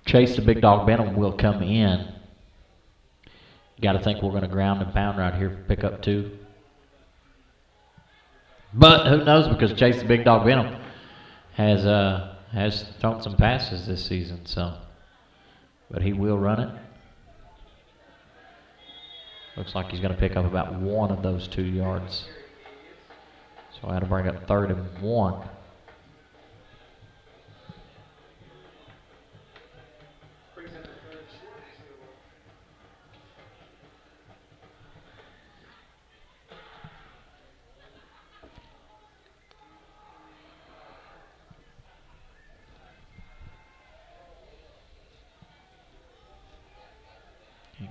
Chase the Big Dog Benham will come in. Got to think we're going to ground and pound right here for pickup 2. But who knows, because Chase the Big Dog Benham has thrown some passes this season, so. But he will run it. Looks like he's going to pick up about 1 of those 2 yards. So I had to bring up 3rd and 1.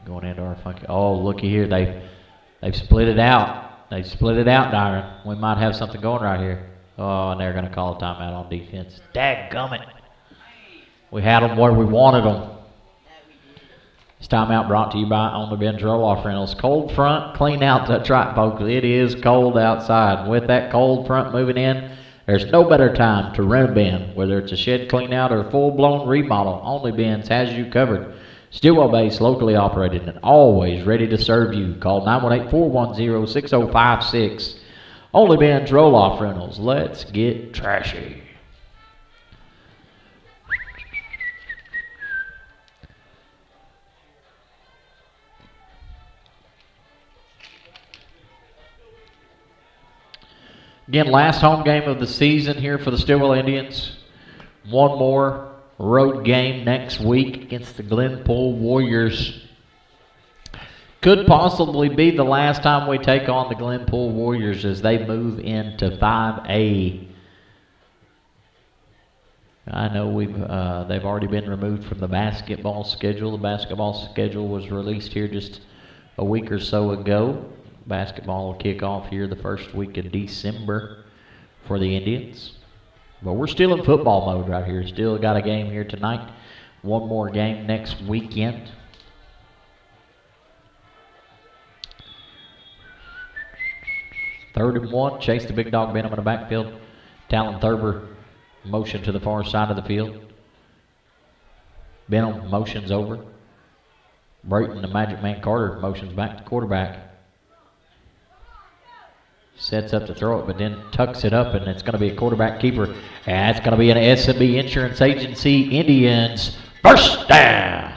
Going into our funky. Oh, looky here. They've split it out. They've split it out, Dyron. We might have something going right here. Oh, and they're going to call a timeout on defense. Dadgummit. We had them where we wanted them. This timeout brought to you by Only Ben's Roll-Off Rentals. Cold front, clean out. That's right, folks. It is cold outside. With that cold front moving in, there's no better time to rent a bin. Whether it's a shed clean out or a full-blown remodel, Only Ben's has you covered. Stillwell based, locally operated, and always ready to serve you. Call 918-410-6056. Only Ben's Roll-Off Rentals. Let's get trashy. Again, last home game of the season here for the Stillwell Indians. One more road game next week against the Glenpool Warriors. Could possibly be the last time we take on the Glenpool Warriors as they move into 5A. I know they've already been removed from the basketball schedule. The basketball schedule was released here just a week or so ago. Basketball will kick off here the first week of December for the Indians. But we're still in football mode right here. Still got a game here tonight. One more game next weekend. Third and 1. Chase the big dog Benham in the backfield. Talon Thurber motion to the far side of the field. Benham motions over. Brayton, the Magic Man Carter, motions back to quarterback. Sets up to throw it, but then tucks it up, and it's going to be a quarterback keeper. And it's going to be an SMB Insurance Agency Indians first down.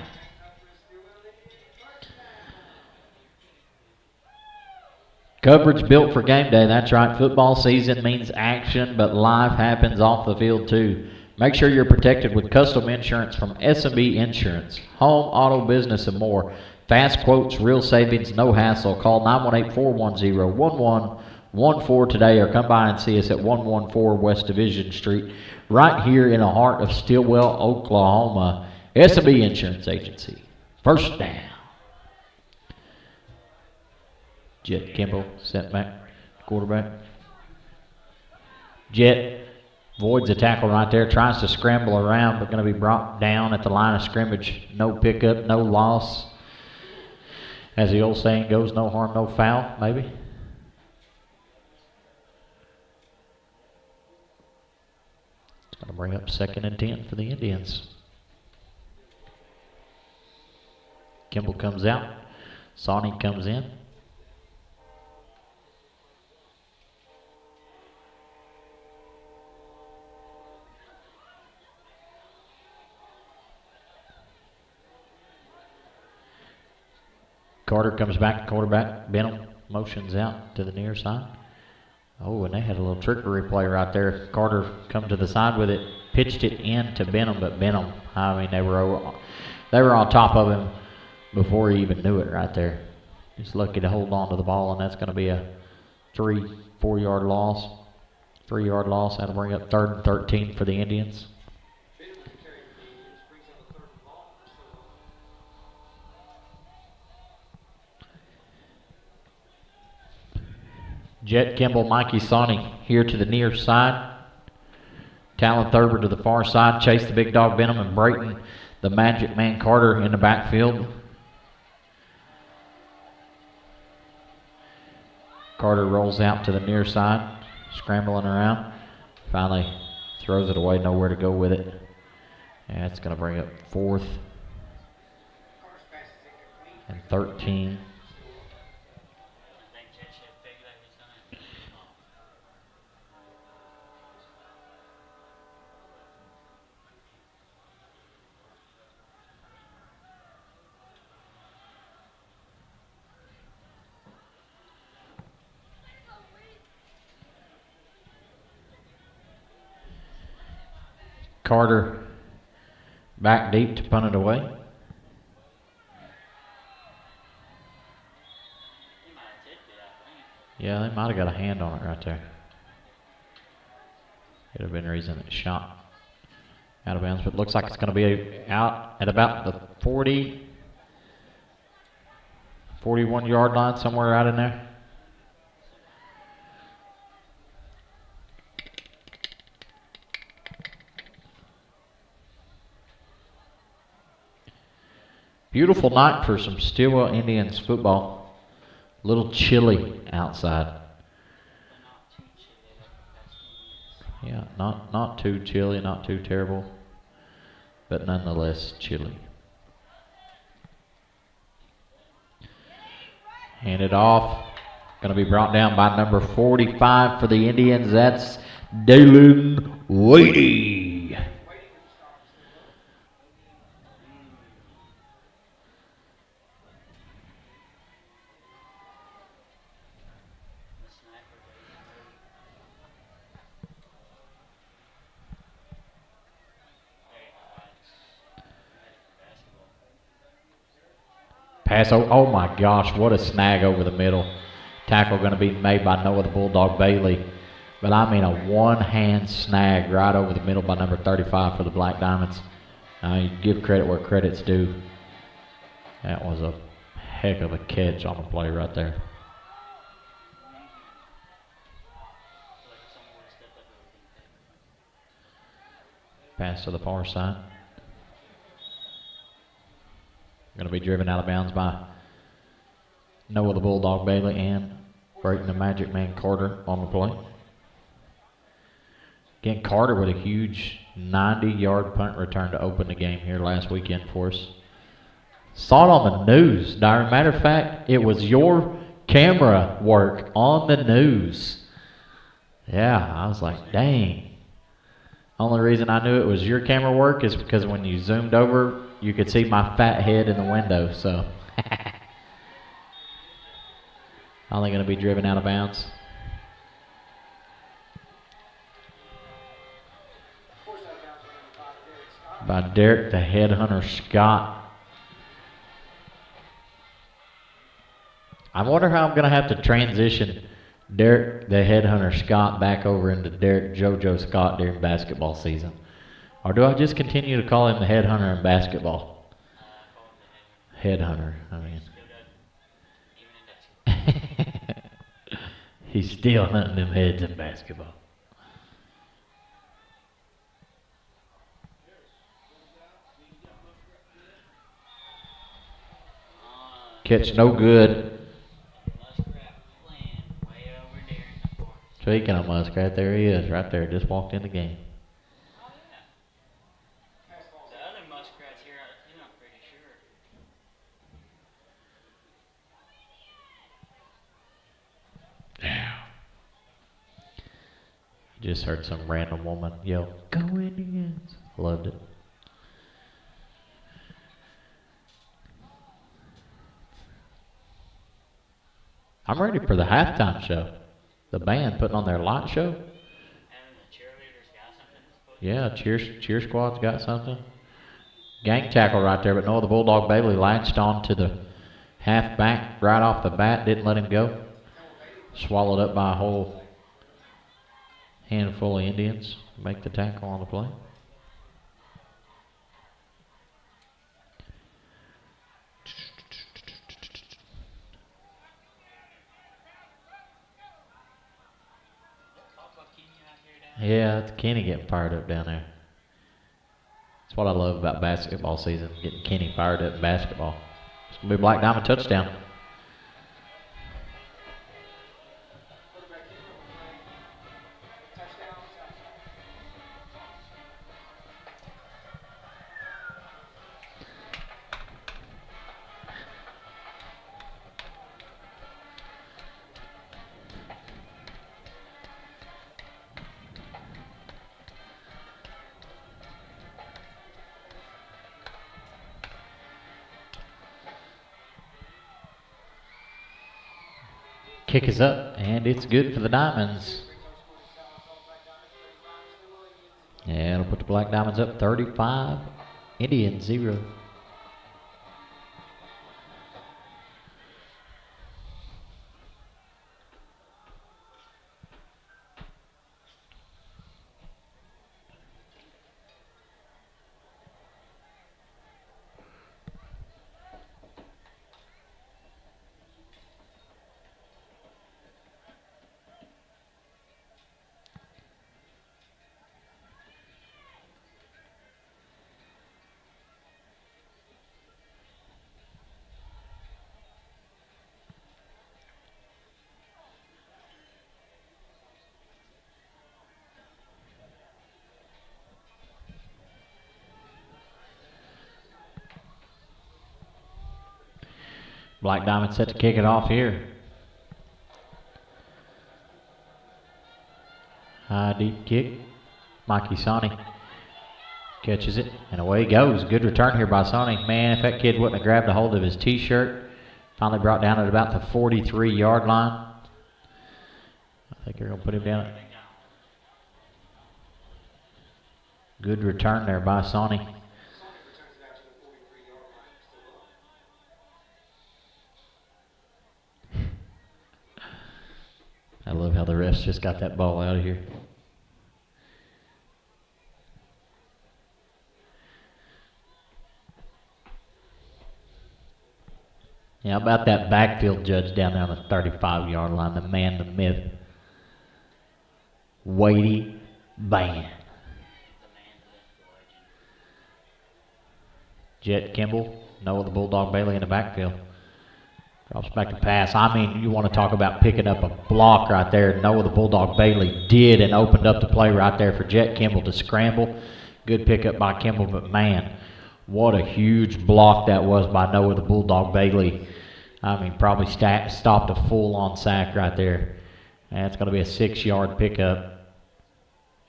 Coverage built for game day. That's right. Football season means action, but life happens off the field too. Make sure you're protected with custom insurance from SMB Insurance. Home, auto, business, and more. Fast quotes, real savings, no hassle. Call 918-410-1114 today or come by and see us at 114 West Division Street right here in the heart of Stillwell, Oklahoma. SMB Insurance Agency. First down. Jet Kimball, set back, quarterback. Jet voids a tackle right there, tries to scramble around, but going to be brought down at the line of scrimmage. No pickup, no loss. As the old saying goes, no harm, no foul, maybe. It's going to bring up 2nd and 10 for the Indians. Kimball comes out. Sawney comes in. Carter comes back to quarterback. Benham motions out to the near side. Oh, and they had a little trickery play right there. Carter come to the side with it, pitched it in to Benham, but Benham, I mean, they were on top of him before he even knew it right there. He's lucky to hold on to the ball, and that's going to be a 3-4 yard loss. 3 yard loss. That'll bring up 3rd and 13 for the Indians. Jet Kimball, Mikey Sawney here to the near side. Talon Thurber to the far side. Chase the big dog Benham and Brayton, the Magic Man Carter in the backfield. Carter rolls out to the near side, scrambling around. Finally throws it away, nowhere to go with it. And it's going to bring up 4th and 13. Carter back deep to punt it away. Yeah, they might have got a hand on it right there. Could have been the reason it shot out of bounds, but it looks like it's going to be out at about the 41 yard line, somewhere out in there. Beautiful night for some Stillwell Indians football. A little chilly outside. Yeah, not too chilly, not too terrible, but nonetheless chilly. Handed off. Going to be brought down by number 45 for the Indians. That's Dalen Wadey. Pass. Oh my gosh, what a snag over the middle. Tackle going to be made by Noah the Bulldog Bailey. But I mean a one-hand snag right over the middle by number 35 for the Black Diamonds. You give credit where credit's due. That was a heck of a catch on the play right there. Pass to the far side. Going to be driven out of bounds by Noah the Bulldog Bailey and Brayton the Magic Man Carter on the play. Again, Carter with a huge 90-yard punt return to open the game here last weekend for us. Saw it on the news, Darren. Matter of fact, it was your camera work on the news. Yeah, I was like, dang. Only reason I knew it was your camera work is because when you zoomed over, you could see my fat head in the window, so. Only going to be driven out of bounds. By Derek the Headhunter Scott. I wonder how I'm going to have to transition Derek the Headhunter Scott back over into Derek JoJo Scott during basketball season. Or do I just continue to call him the Headhunter in basketball? Headhunter, I mean. He's still hunting them heads in basketball. Catch no good. Speaking of Muskrat, there he is, right there, just walked in the game. The other Muskrats here, I'm not pretty sure. Yeah. Just heard some random woman yell, "Go Indians!" Loved it. I'm ready for the halftime show. The band putting on their light show. And the cheerleaders got something. Yeah, cheer squad's got something. Gang tackle right there, but Noah the Bulldog Bailey latched on to the halfback right off the bat, didn't let him go. Swallowed up by a whole handful of Indians. Make the tackle on the play. Yeah, it's Kenny getting fired up down there. That's what I love about basketball season, getting Kenny fired up in basketball. It's going to be a Black Diamond touchdown. Kick is up, and it's good for the Diamonds. Yeah, it'll put the Black Diamonds up 35, Indians 0. Black Diamond set to kick it off here. High deep kick. Mikey Sonny catches it and away he goes. Good return here by Sonny. Man, if that kid wouldn't have grabbed a hold of his t-shirt, finally brought down at about the 43-yard line. I think they're going to put him down. Good return there by Sonny. I love how the refs just got that ball out of here. Yeah, how about that backfield judge down there on the 35-yard line, the man, the myth, Weighty Band. Jet Kimball, Noah the Bulldog Bailey in the backfield. Drops back to pass. I mean, you want to talk about picking up a block right there. Noah the Bulldog Bailey did and opened up the play right there for Jet Kimball to scramble. Good pickup by Kimball, but man, what a huge block that was by Noah the Bulldog Bailey. I mean, probably stopped a full-on sack right there. And it's going to be a 6-yard pickup.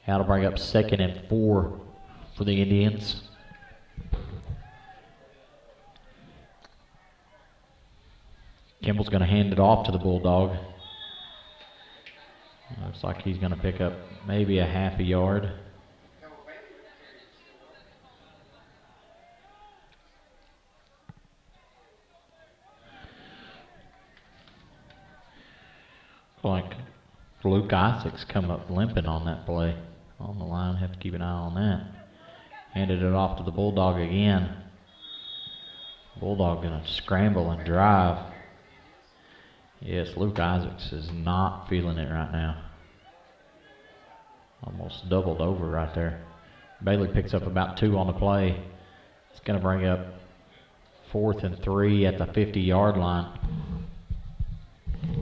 That'll bring up 2nd and 4 for the Indians. Kimball's going to hand it off to the Bulldog. Looks like he's going to pick up maybe a half a yard. Like Luke Isaacs come up limping on that play. On the line, have to keep an eye on that. Handed it off to the Bulldog again. Bulldog going to scramble and drive. Yes, Luke Isaacs is not feeling it right now. Almost doubled over right there. Bailey picks up about 2 on the play. It's going to bring up 4th and 3 at the 50-yard line.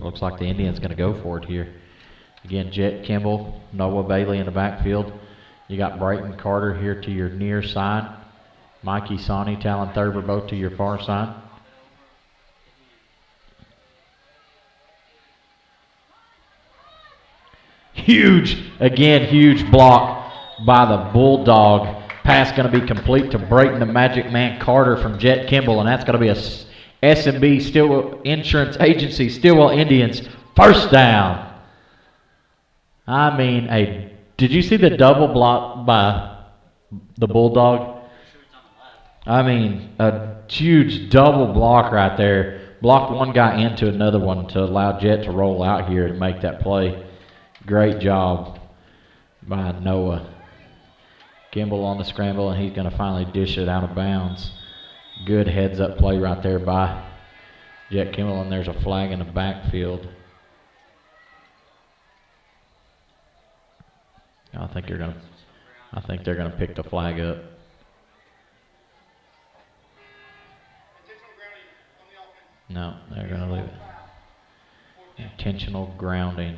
Looks like the Indians going to go for it here. Again, Jet Kimball, Noah Bailey in the backfield. You got Brayton Carter here to your near side. Mikey Sawney, Talon Thurber both to your far side. Huge block by the Bulldog. Pass going to be complete to Brayton the Magic Man Carter from Jet Kimball, and that's going to be a S&B Stillwell Insurance Agency Stillwell Indians first down. I mean, did you see the double block by the Bulldog? I mean, a huge double block right there. Blocked one guy into another one to allow Jet to roll out here and make that play. Great job by Noah. Kimball on the scramble, and he's going to finally dish it out of bounds. Good heads-up play right there by Jet Kimball, and there's a flag in the backfield. I think they're going to pick the flag up. No, they're going to leave it. Intentional grounding.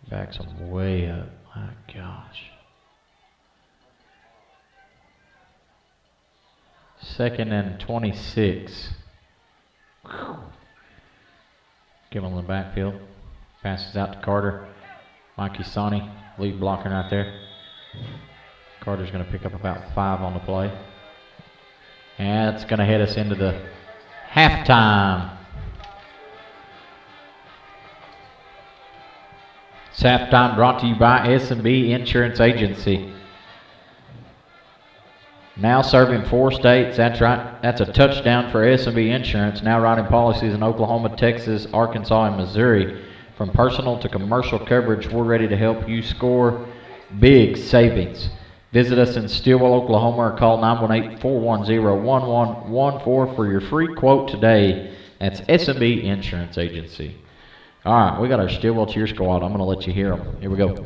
Backs him way up. My gosh. 2nd and 26. Give him in the backfield. Passes out to Carter. Mikey Sawney, lead blocking right there. Carter's going to pick up about 5 on the play. And it's going to head us into the halftime. It's halftime brought to you by S&B Insurance Agency. Now serving 4 states. That's right. That's a touchdown for S&B Insurance. Now writing policies in Oklahoma, Texas, Arkansas, and Missouri. From personal to commercial coverage, we're ready to help you score big savings. Visit us in Stillwell, Oklahoma, or call 918-410-1114 for your free quote today. That's S&B Insurance Agency. All right, we got our Stillwell cheer squad. I'm going to let you hear them. Here we go.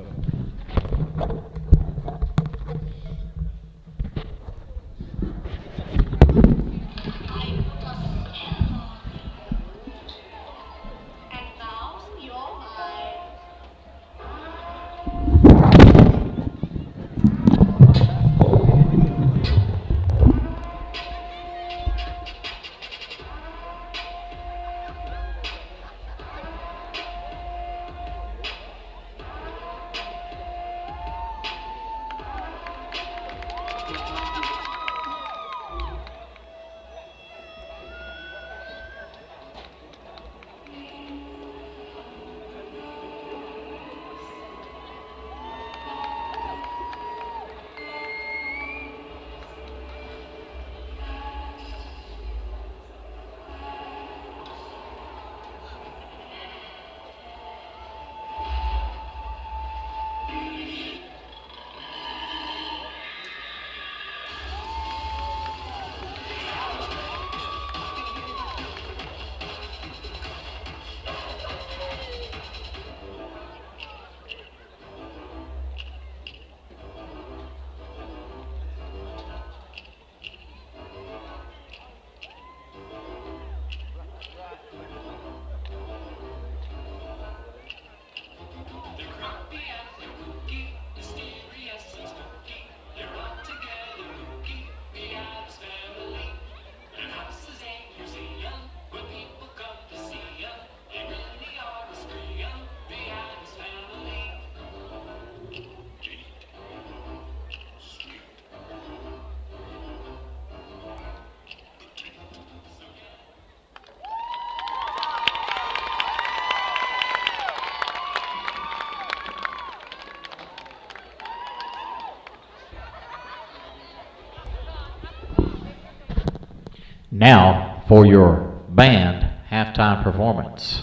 Now for your band halftime performance.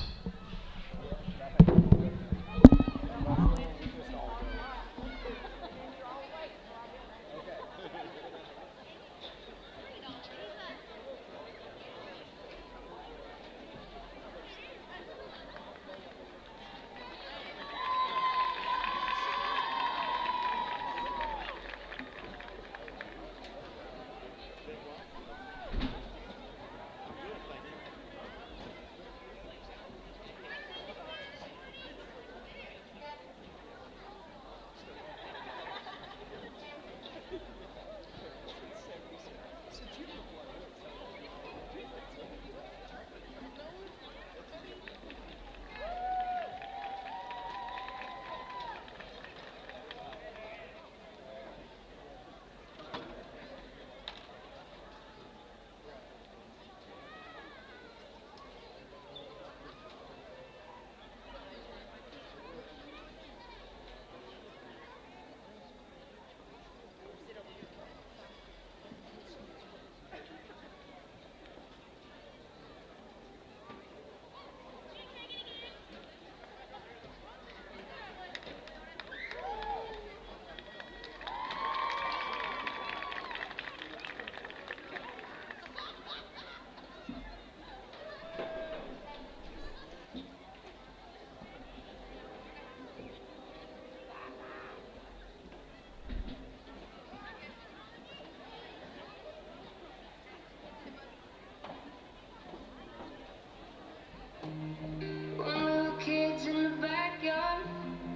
Kids in the backyard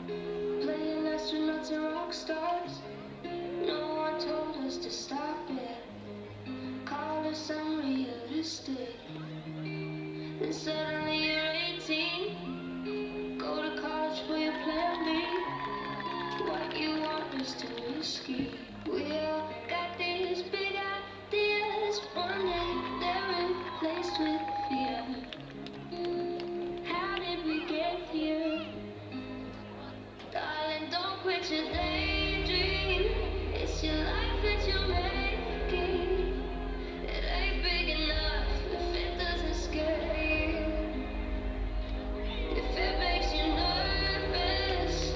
playing astronauts and rock stars. No one told us to stop it. Call us unrealistic. Then suddenly you're 18. Go to college for your plan B. What you want is too risky. We all got these big ideas. One day they're replaced with fear. How did we get here? Darling, don't quit your daydream. It's your life that you're making. It ain't big enough if it doesn't scare you. If it makes you nervous,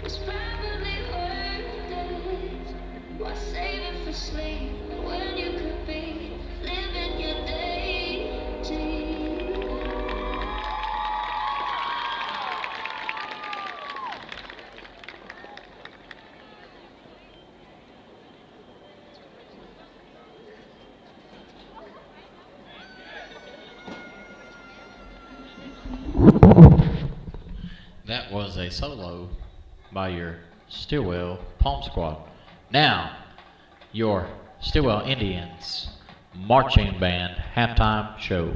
it's probably worth it. Why save it for sleep when you could be living your daydream? That was a solo by your Stillwell Palm Squad. Now, your Stillwell Indians Marching Band halftime show.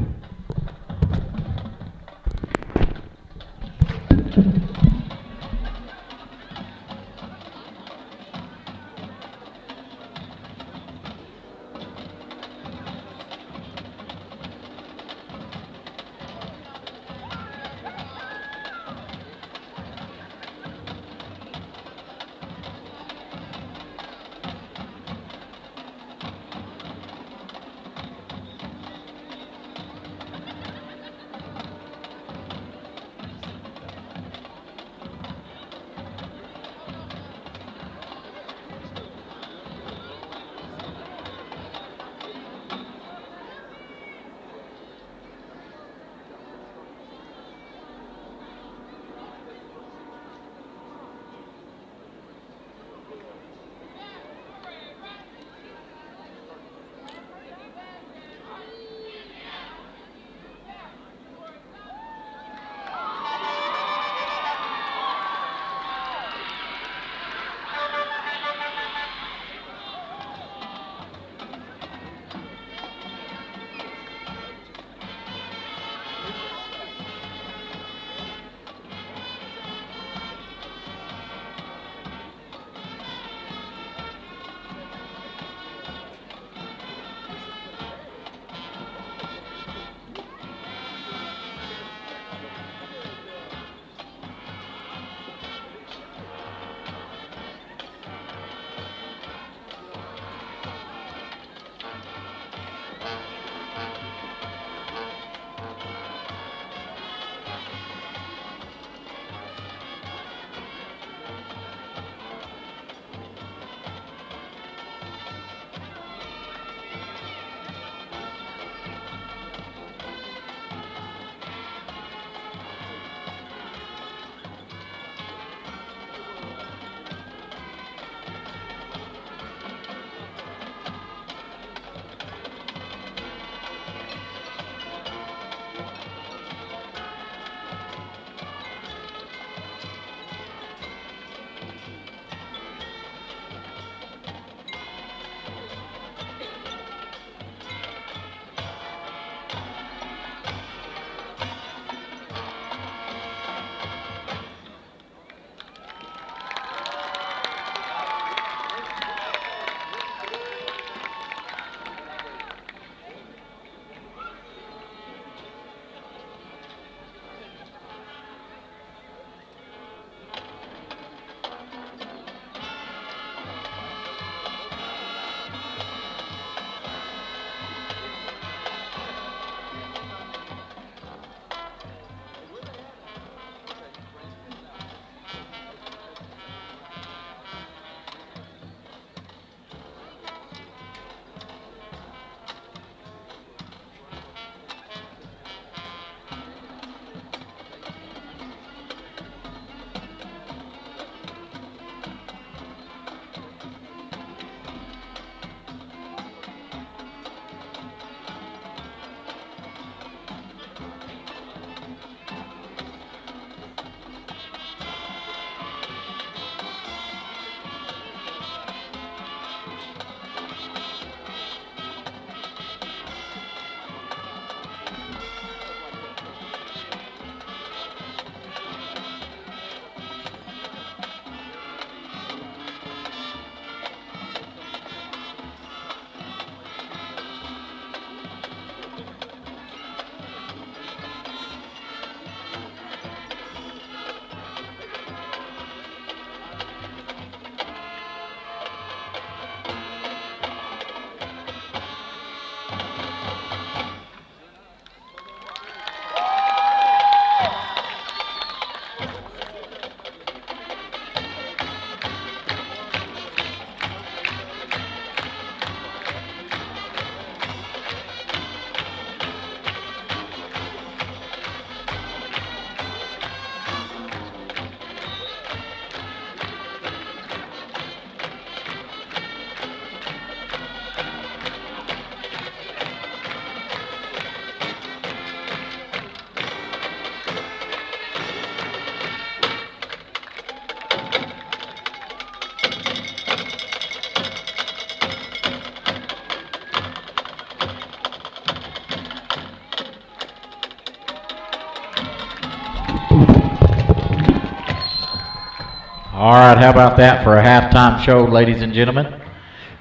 All right, how about that for a halftime show, ladies and gentlemen?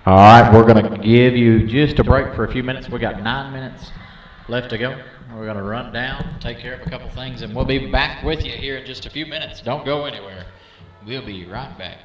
All right, we're going to give you just a break for a few minutes. We got 9 minutes left to go. We're going to run down, take care of a couple things, and we'll be back with you here in just a few minutes. Don't go anywhere. We'll be right back.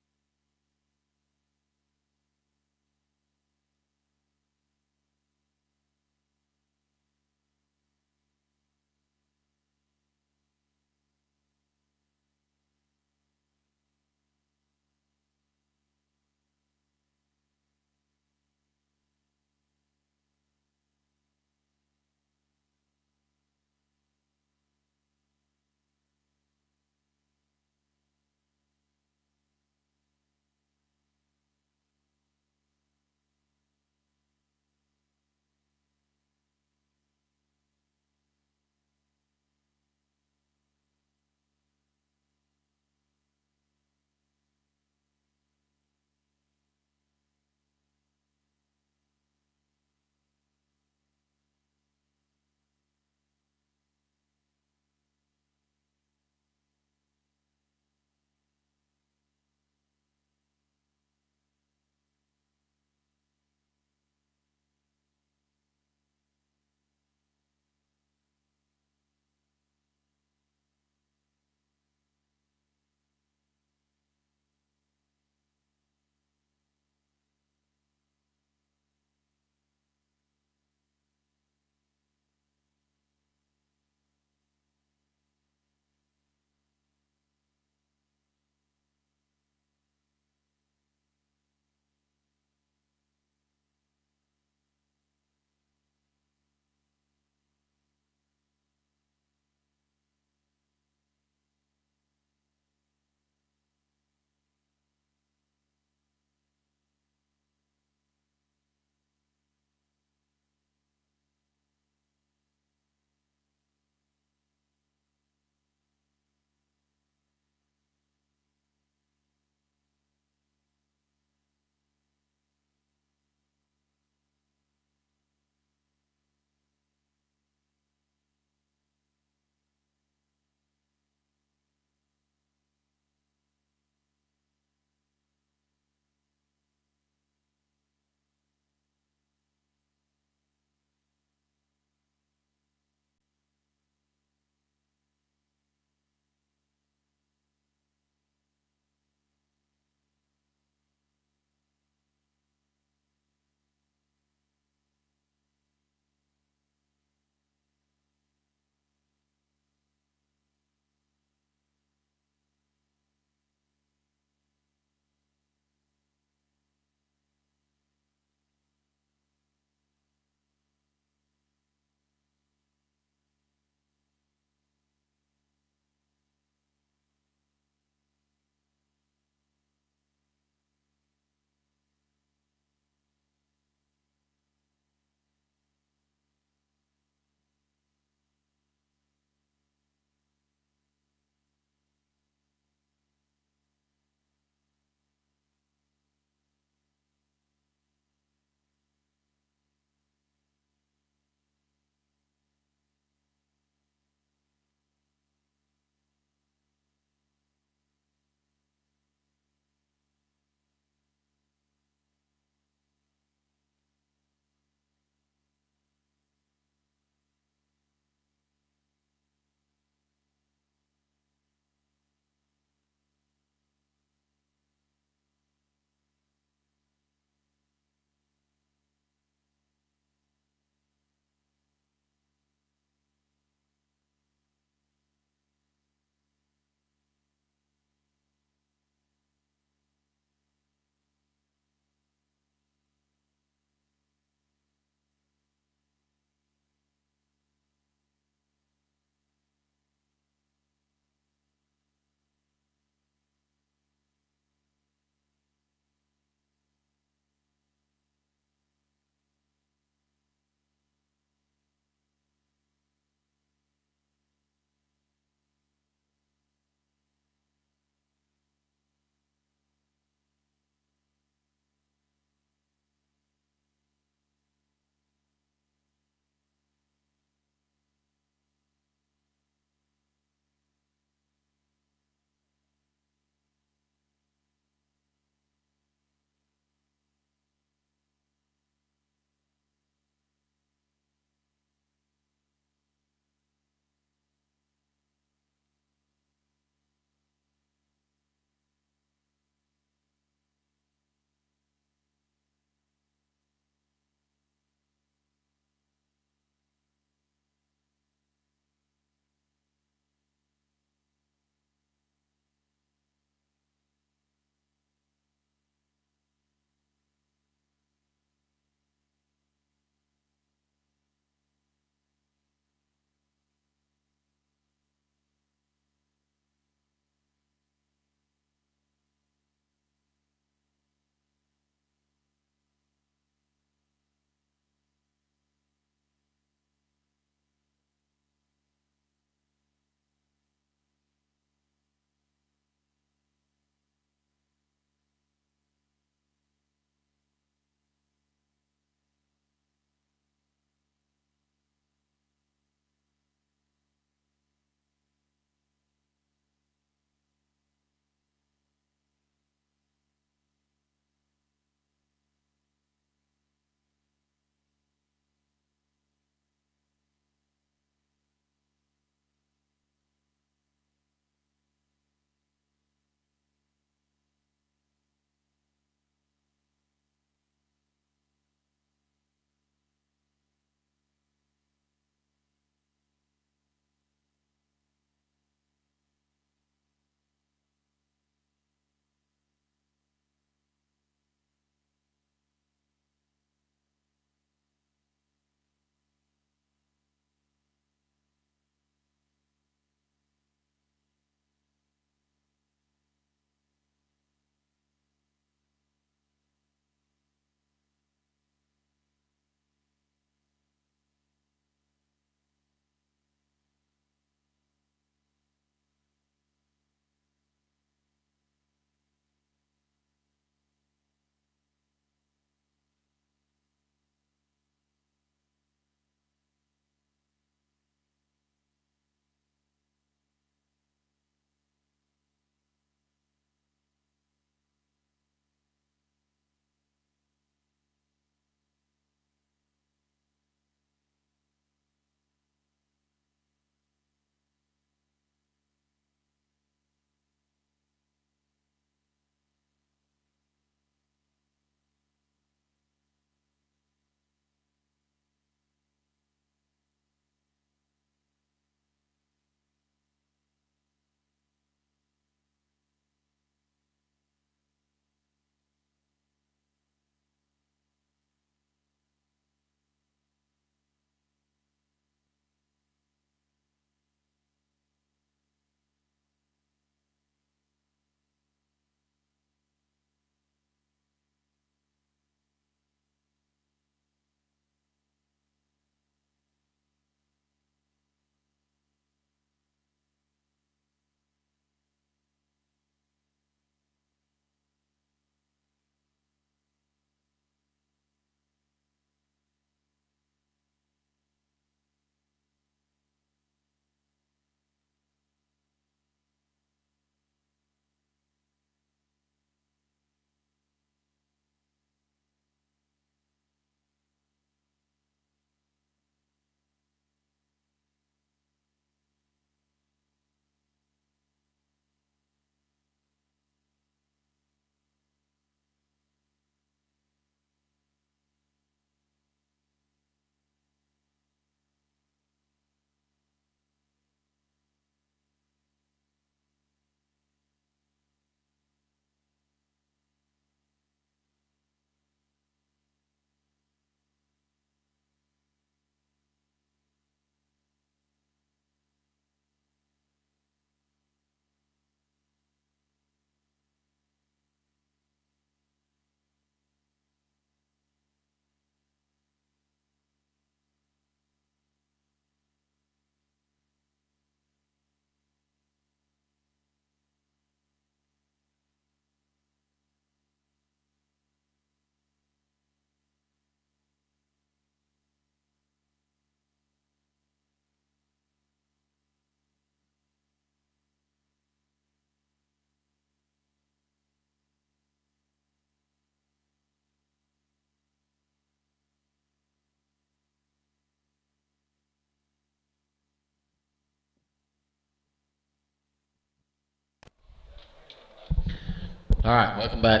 All right, welcome back.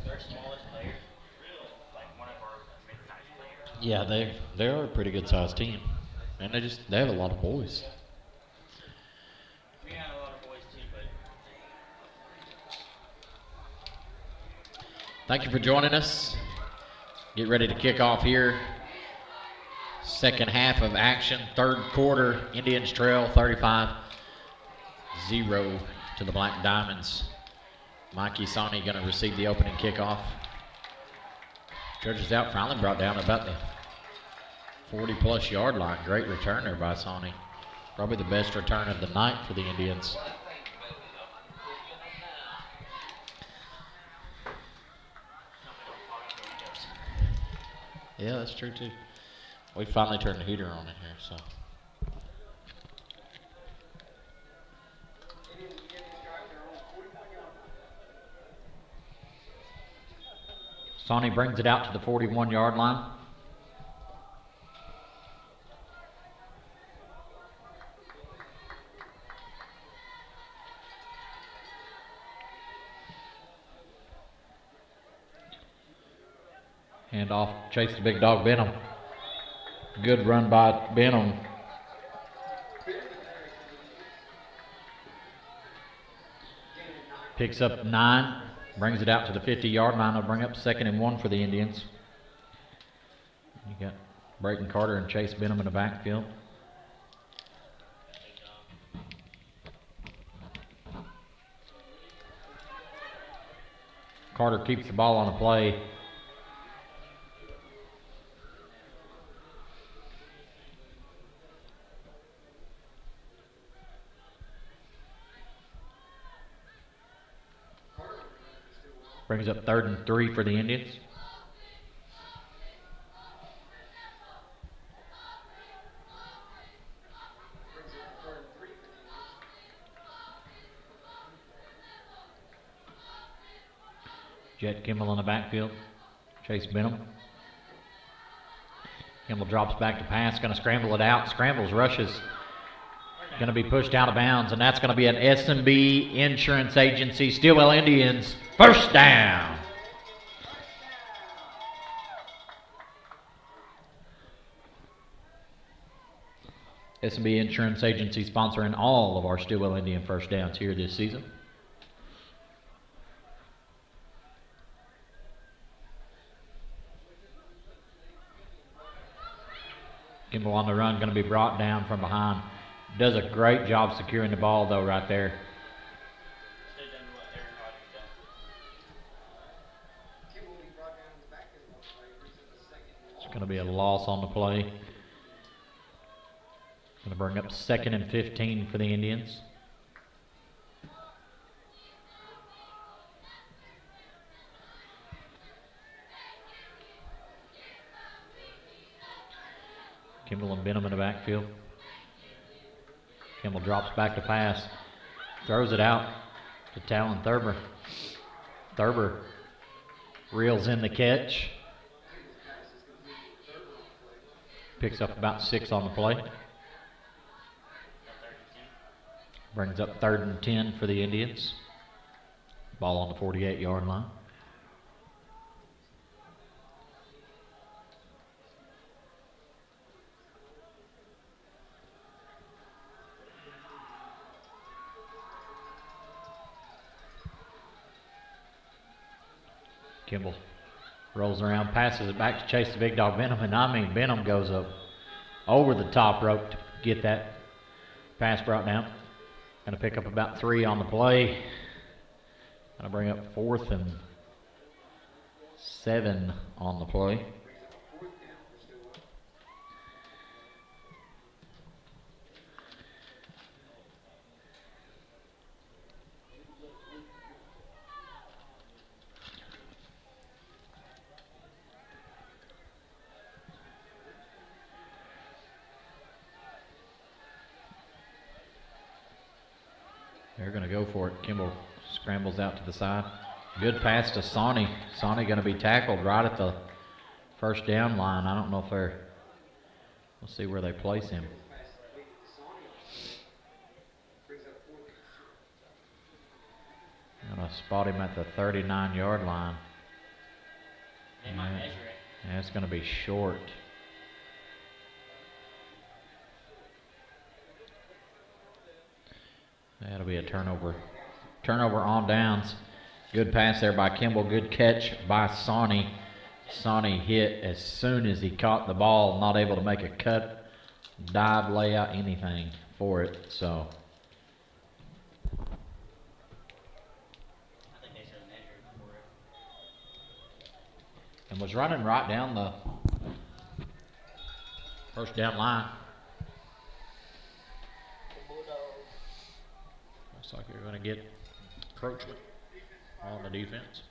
Their smallest player, like one of our mid-sized players. Yeah, they are a pretty good sized team, and they have a lot of boys. We got a lot of boys too, but Thank you for joining us. Get ready to kick off here. Second half of action, third quarter. Indians trail 35-0 to the Black Diamonds. Mikey Sawney going to receive the opening kickoff. Judges out, finally brought down about the 40-plus yard line. Great return there by Sawney. Probably the best return of the night for the Indians. Yeah, that's true too. We finally turned the heater on in here, so. Sawney brings it out to the 41-yard line. Hand off, chase the big dog Benham. Good run by Benham. Picks up 9, brings it out to the 50-yard line. They'll bring up 2nd and 1 for the Indians. You got Brayton Carter and Chase Benham in the backfield. Carter keeps the ball on the play. Brings up 3rd and 3 for the Indians. Jet Kimball in the backfield. Chase Benham. Kimball drops back to pass, going to scramble it out. Scrambles, rushes. Going to be pushed out of bounds, and that's going to be an S&B Insurance Agency. Stillwell Indians, first down. S&B Insurance Agency sponsoring all of our Stillwell Indian first downs here this season. Kimball on the run, going to be brought down from behind. Does a great job securing the ball, though, right there. they've done what Aaron Rodgers done. It's going to be a loss on the play. Going to bring up 2nd and 15 for the Indians. Kimball and Benham in the backfield. Kimball drops back to pass. Throws it out to Talon Thurber. Thurber reels in the catch. Picks up about 6 on the play. Brings up 3rd and 10 for the Indians. Ball on the 48-yard line. Kimball rolls around, passes it back to chase the big dog Benham, and I mean Benham goes up over the top rope to get that pass brought down. Going to pick up about 3 on the play. Going to bring up 4th and 7 on the play. They're going to go for it. Kimball scrambles out to the side. Good pass to Sawney. Sawney going to be tackled right at the first down line. I don't know if they're, we'll see where they place him. Got a spot him at the 39-yard line. They might measure it. Yeah, it's going to be short. That'll be a turnover. Turnover on downs. Good pass there by Kimball. Good catch by Sawney. Sawney hit as soon as he caught the ball. Not able to make a cut, dive, lay out, anything for it. So. I think they should have measured for it. And was running right down the first down line. Looks like you're going to get encroachment on the defense.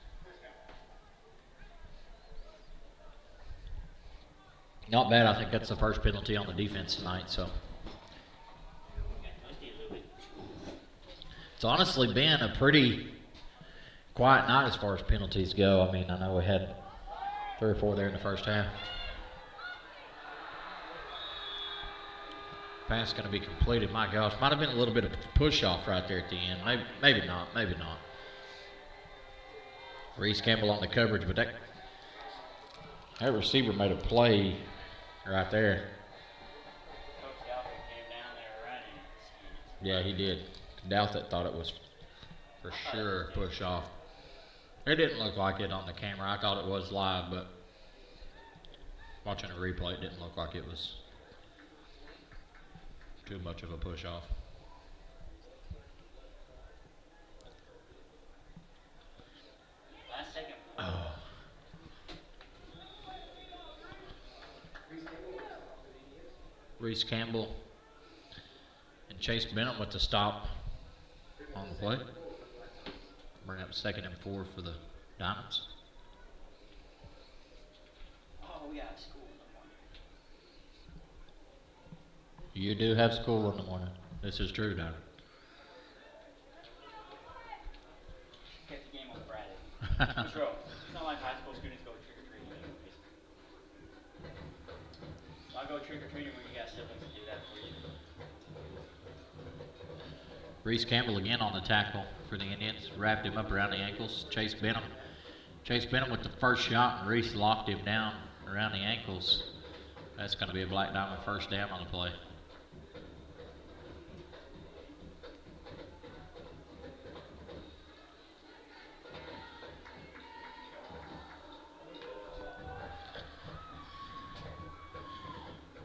Not bad. I think that's the first penalty on the defense tonight. So it's honestly been a pretty quiet night as far as penalties go. I mean, I know we had 3 or 4 there in the first half. Pass going to be completed. My gosh, might have been a little bit of push off right there at the end. Maybe not. Maybe not. Reese Campbell on the coverage, but that receiver made a play right there. Coach Alfred came down there running. Yeah, he did. Douthit thought it was for sure push off. It didn't look like it on the camera. I thought it was live, but watching a replay, it didn't look like it was too much of a push off. Last second. Oh. Reese Campbell and Chase Benham with the stop on the play. Bring up 2nd and 4 for the Diamonds. Oh, we got school in the morning. You do have school in the morning. This is true, Diamond. Kept the game on Friday. For sure. It's not like high school students go trick-or-treating anyways. I'll go trick-or-treating when you got siblings to do that for you. Reese Campbell again on the tackle for the Indians. Wrapped him up around the ankles. Chase Benham with the first shot, and Reese locked him down around the ankles. That's going to be a Black Diamond first down on the play.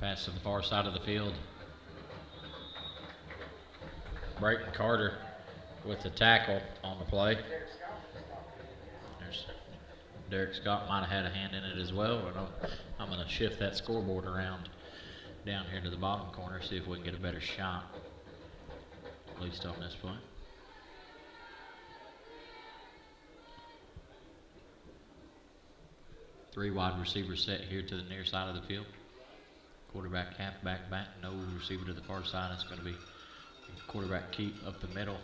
Pass to the far side of the field. Brayton Carter with the tackle on the play. There's Derek Scott might have had a hand in it as well. I'm going to shift that scoreboard around down here to the bottom corner, see if we can get a better shot, at least on this play. Three wide receivers set here to the near side of the field. Quarterback, halfback, back, no receiver to the far side. It's going to be quarterback keep up the middle.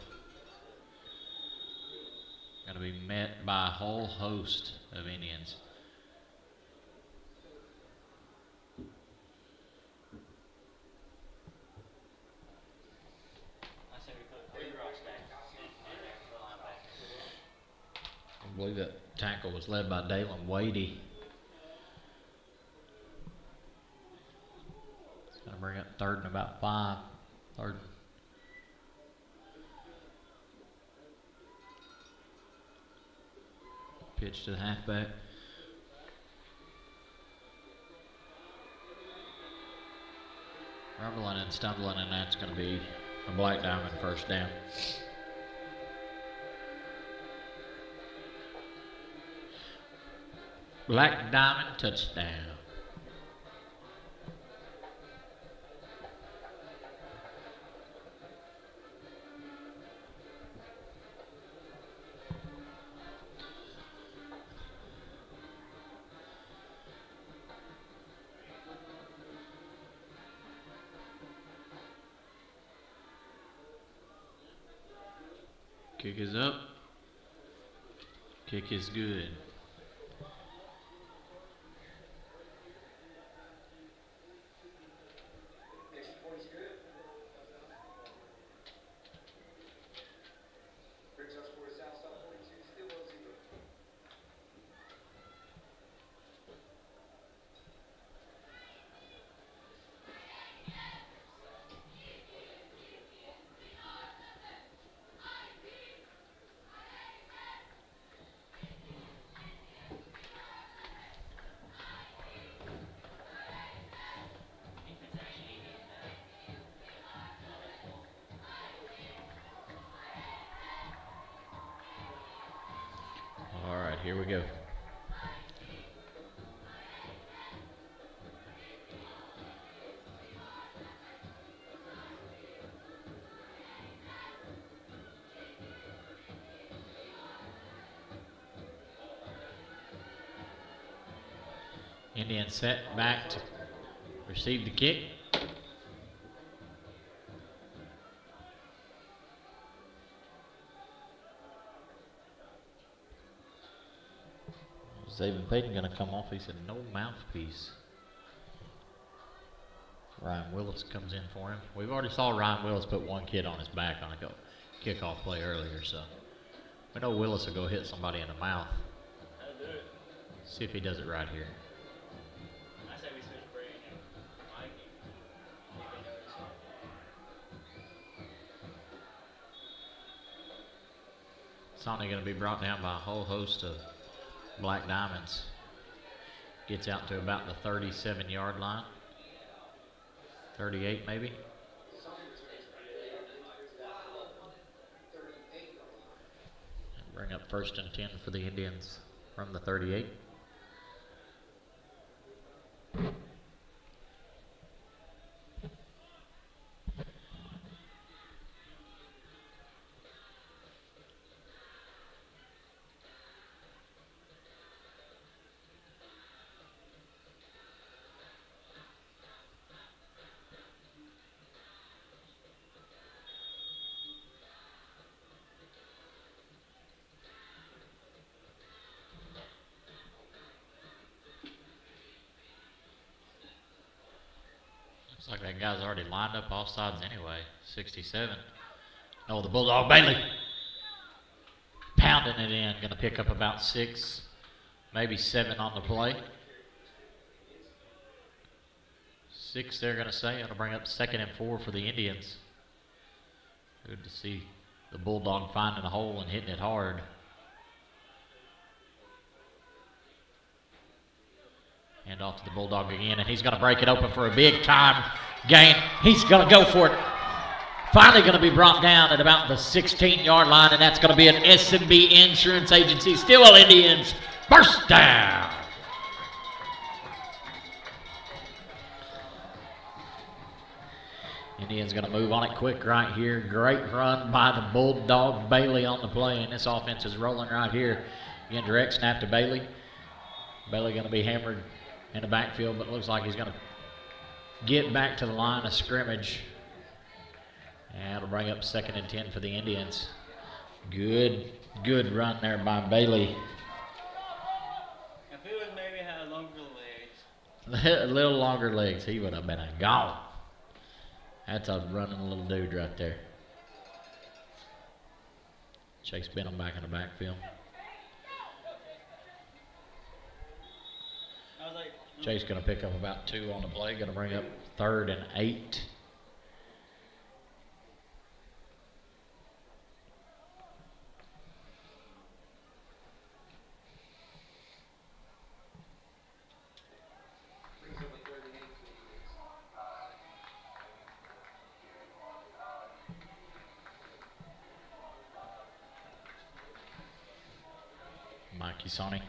Going to be met by a whole host of Indians. I believe that tackle was led by Dalen Wadey. It's going to bring up 3rd and about 5. 3rd. Pitch to the halfback. Rumbling and stumbling, and that's going to be a Black Diamond first down. Black Diamond touchdown. Kick is up. Kick is good. Brings us for a Sallisaw 42. we go. Indians set back to receive the kick. Zayvon Payton going to come off. He said no mouthpiece. Ryan Willis comes in for him. We've already saw Ryan Willis put one kid on his back on a kickoff play earlier, so we know Willis will go hit somebody in the mouth. See if he does it right here. I say we switch Brady and Mikey. Sonny going to be brought down by a whole host of Black Diamonds. Gets out to about the 37-yard line. 38 maybe. And bring up 1st and 10 for the Indians from the 38. Looks like that guy's already lined up off sides anyway. 67. Oh, the Bulldog Bailey. Pounding it in. Going to pick up about 6, maybe 7 on the play. 6 they're going to say. It'll bring up 2nd and 4 for the Indians. Good to see the Bulldog finding a hole and hitting it hard. Hand off to the Bulldog again, and he's going to break it open for a big-time gain. He's going to go for it. Finally going to be brought down at about the 16-yard line, and that's going to be an S&B Insurance Agency. Stillwell Indians first down. Indians going to move on it quick right here. Great run by the Bulldog Bailey on the play, and this offense is rolling right here. Again, direct snap to Bailey. Bailey going to be hammered in the backfield, but it looks like he's going to get back to the line of scrimmage. And it'll bring up 2nd and 10 for the Indians. Good run there by Bailey. If he was maybe had longer legs. A little longer legs, he would have been gone. That's a running little dude right there. Chase Benham back in the backfield. Chase going to pick up about 2 on the play. Going to bring up 3rd and 8. Mikey Sonny.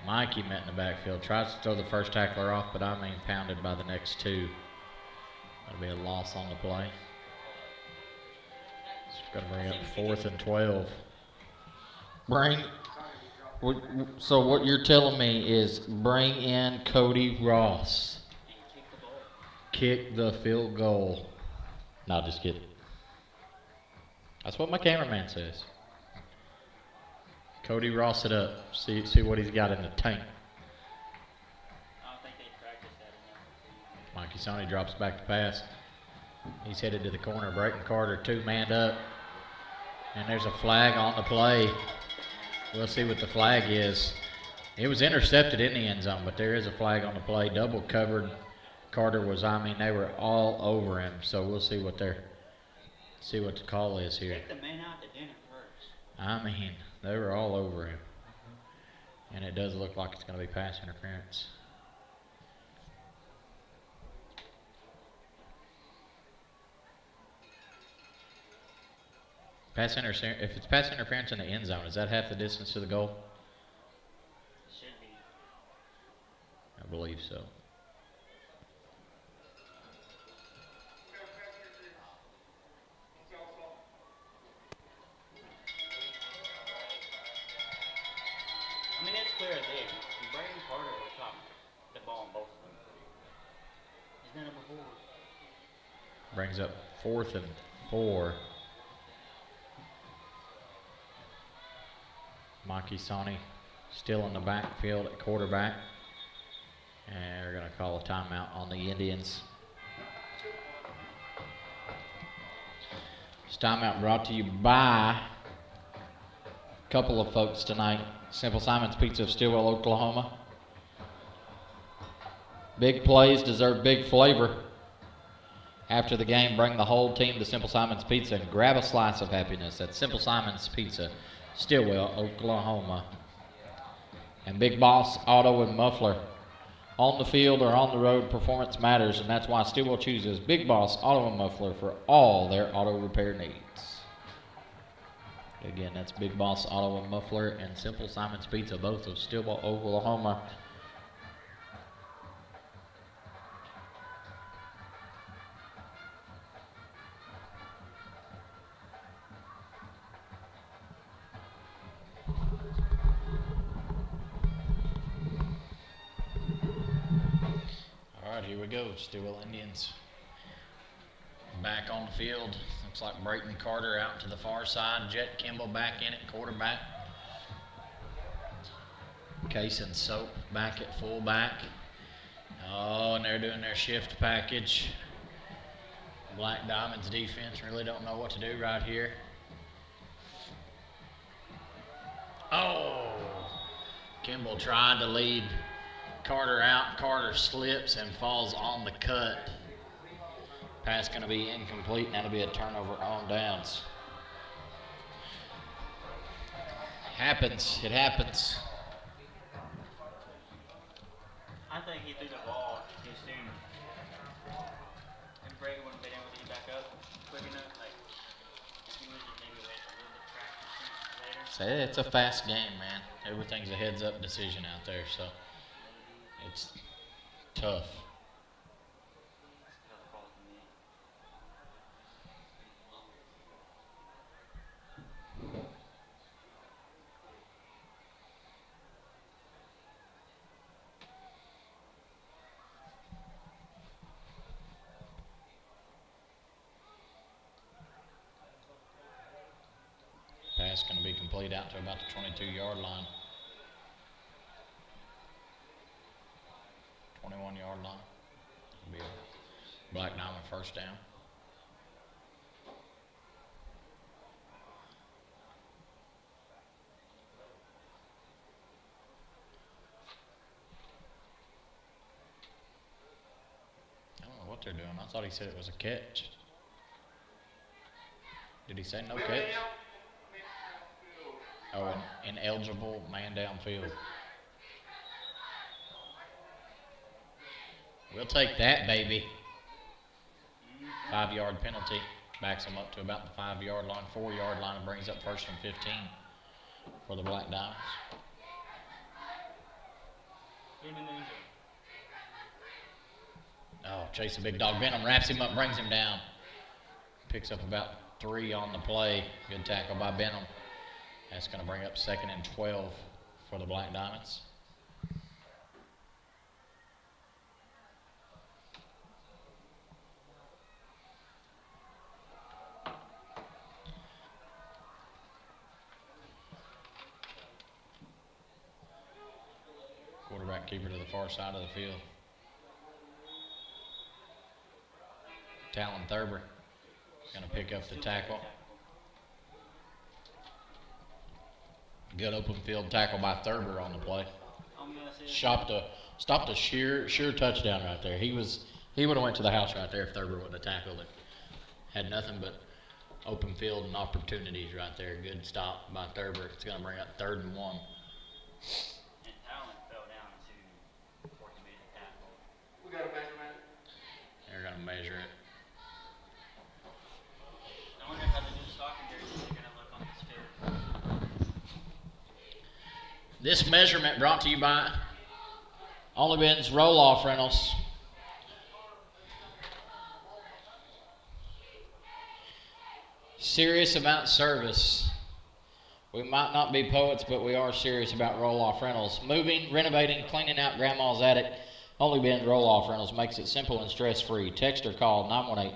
Mikey met in the backfield. Tries to throw the first tackler off, but I mean pounded by the next 2. That'll be a loss on the play. It's going to bring up 4th and 12. So what you're telling me is bring in Cody Ross. Kick the field goal. No, just kidding. That's what my cameraman says. Cody Ross it up. See what he's got in the tank. I don't think they practiced that enough. Mikey Sonny drops back to pass. He's headed to the corner. Brayton Carter 2-man up. And there's a flag on the play. We'll see what the flag is. It was intercepted in the end zone, but there is a flag on the play. Double covered. Carter was, they were all over him. So we'll see what the call is here. Take the man out to dinner first. They were all over him. And it does look like it's going to be pass interference. If it's pass interference in the end zone, is that half the distance to the goal? Should be. I believe so. I mean, it's clear as day. Brandon Carter was top the ball on both of them. Isn't that number 4? Brings up 4th and 4. Maki Sani still in the backfield at quarterback. And we're going to call a timeout on the Indians. This timeout brought to you by a couple of folks tonight. Simple Simon's Pizza of Stillwell, Oklahoma. Big plays deserve big flavor. After the game, bring the whole team to Simple Simon's Pizza and grab a slice of happiness at Simple Simon's Pizza, Stillwell, Oklahoma. And Big Boss Auto and Muffler. On the field or on the road, performance matters, and that's why Stillwell chooses Big Boss Auto and Muffler for all their auto repair needs. Again, that's Big Boss Auto and Muffler and Simple Simon's Pizza, both of Stillwell, Oklahoma. All right, here we go. Stillwell Indians back on the field. Looks like Brayton Carter out to the far side. Jet Kimball back in at quarterback. Case and Soap back at fullback. Oh, and they're doing their shift package. Black Diamonds defense really don't know what to do right here. Oh, Kimball tried to lead Carter out. Carter slips and falls on the cut. Pass going to be incomplete, and that'll be a turnover on downs. Happens. It happens. I think he threw the ball too soon. And Brady wouldn't been able to get back up quick enough. Like, if he was just maybe wait a little bit practice later. It's a fast game, man. Everything's a heads-up decision out there, so it's tough. Pass going to be complete out to about the 22-yard line. 21-yard line. It'll be a Black Diamond first down. I don't know what they're doing. I thought he said it was a catch. Did he say no catch? Oh, an ineligible man downfield. We'll take that, baby. 5-yard penalty. Backs them up to about the 5-yard line, 4-yard line, and brings up 1st and 15 for the Black Diamonds. Oh, chase the big dog. Benham wraps him up, brings him down. Picks up about 3 on the play. Good tackle by Benham. That's going to bring up 2nd and 12 for the Black Diamonds. Quarterback keeper to the far side of the field. Talon Thurber going to pick up the tackle. Good open field tackle by Thurber on the play. Stopped a sheer touchdown right there. He would have went to the house right there if Thurber would have tackled it. Had nothing but open field and opportunities right there. Good stop by Thurber. It's going to bring up 3rd and 1. And Talon fell down to 14-meter tackle. We got a measurement. They're going to measure it. I wonder how the new soccer jerseys are going to This measurement brought to you by Only Ben's Roll-Off Rentals. Serious about service. We might not be poets, but we are serious about roll-off rentals. Moving, renovating, cleaning out grandma's attic. Only Ben's Roll-Off Rentals makes it simple and stress-free. Text or call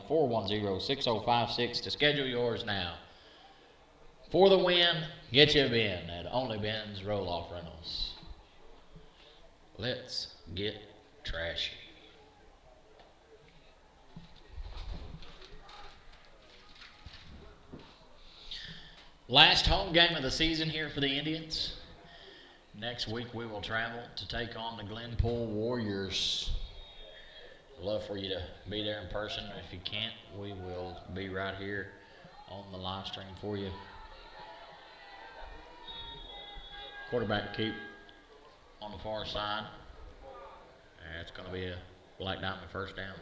918-410-6056 to schedule yours now. For the win, get you a bin at Only Ben's Roll-Off Rentals. Let's get trashy. Last home game of the season here for the Indians. Next week we will travel to take on the Glenpool Warriors. I'd love for you to be there in person. If you can't, we will be right here on the live stream for you. Quarterback keep on the far side. It's going to be a black diamond first down.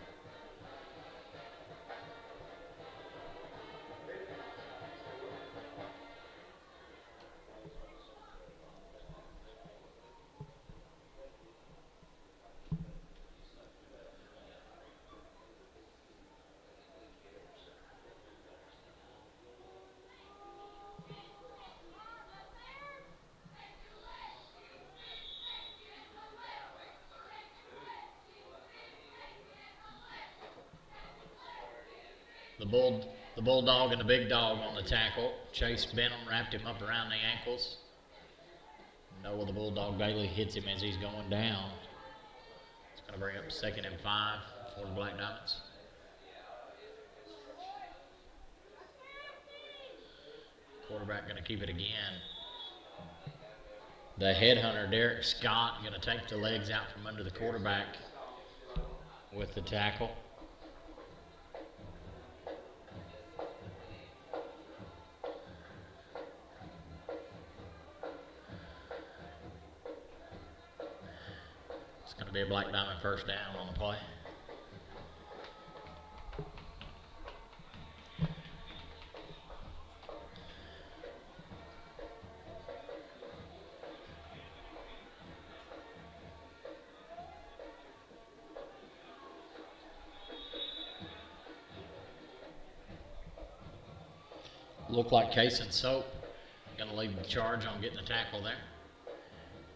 The bulldog and the big dog on the tackle. Chase Benham wrapped him up around the ankles. Noah the Bulldog Bailey hits him as he's going down. It's going to bring up 2nd and 5 for the Black Diamonds. Quarterback going to keep it again. The headhunter, Derek Scott, going to take the legs out from under the quarterback with the tackle. It's going to be a black diamond first down on the play. Look like Case and Soap going to lead the charge on getting the tackle there.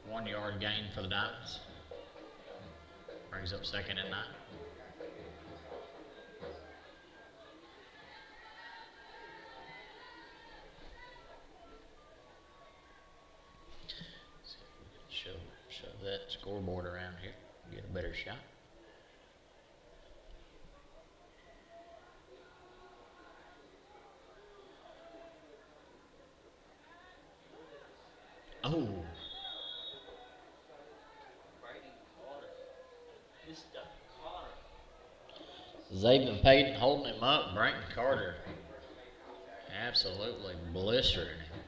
1 yard gain for the Diamonds. Brings up 2nd and 9. See if we can shove that scoreboard around here, get a better shot. Oh. Zayden Payton holding him up. Brayton Carter absolutely blistering him.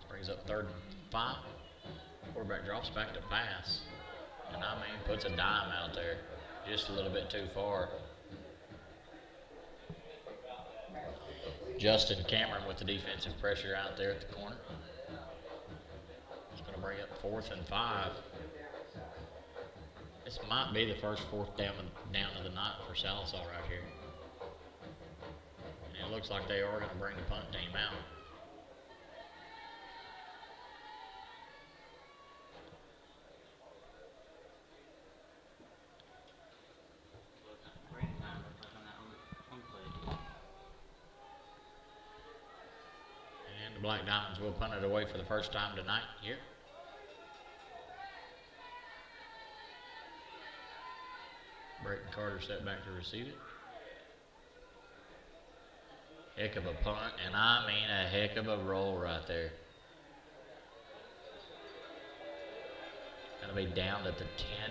Brings up 3rd and 5. Quarterback drops back to pass. And I mean, puts a dime out there. Just a little bit too far. Justin Cameron with the defensive pressure out there at the corner. It's going to bring up 4th and 5. This might be the first 4th down of the night for Sallisaw right here. And it looks like they are going to bring the punt team out. The Black Diamonds will punt it away for the first time tonight here. Brayton Carter set back to receive it. Heck of a punt, and I mean a heck of a roll right there. Going to be down at the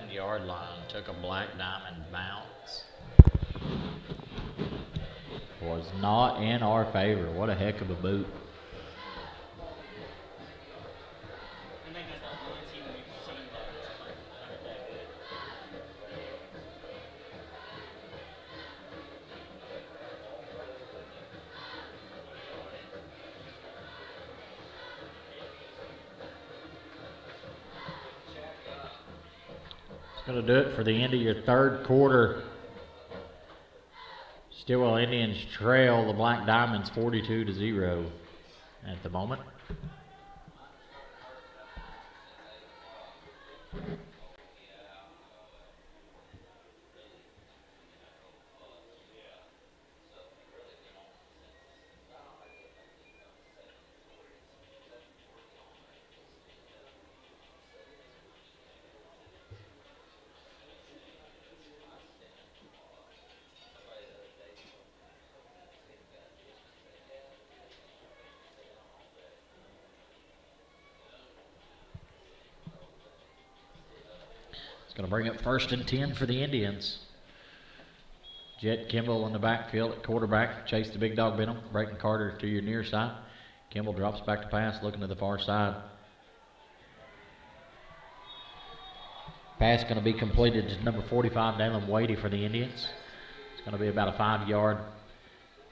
10-yard line. Took a Black Diamond bounce. Was not in our favor. What a heck of a boot. Going to do it for the end of your third quarter. Stillwell Indians trail the Black Diamonds 42-0 at the moment. Going to bring up 1st and 10 for the Indians. Jet Kimball in the backfield at quarterback. Chase the big dog Benham. Brayton Carter to your near side. Kimball drops back to pass, looking to the far side. Pass going to be completed to number 45, Dalen Wadey for the Indians. It's going to be about a 5-yard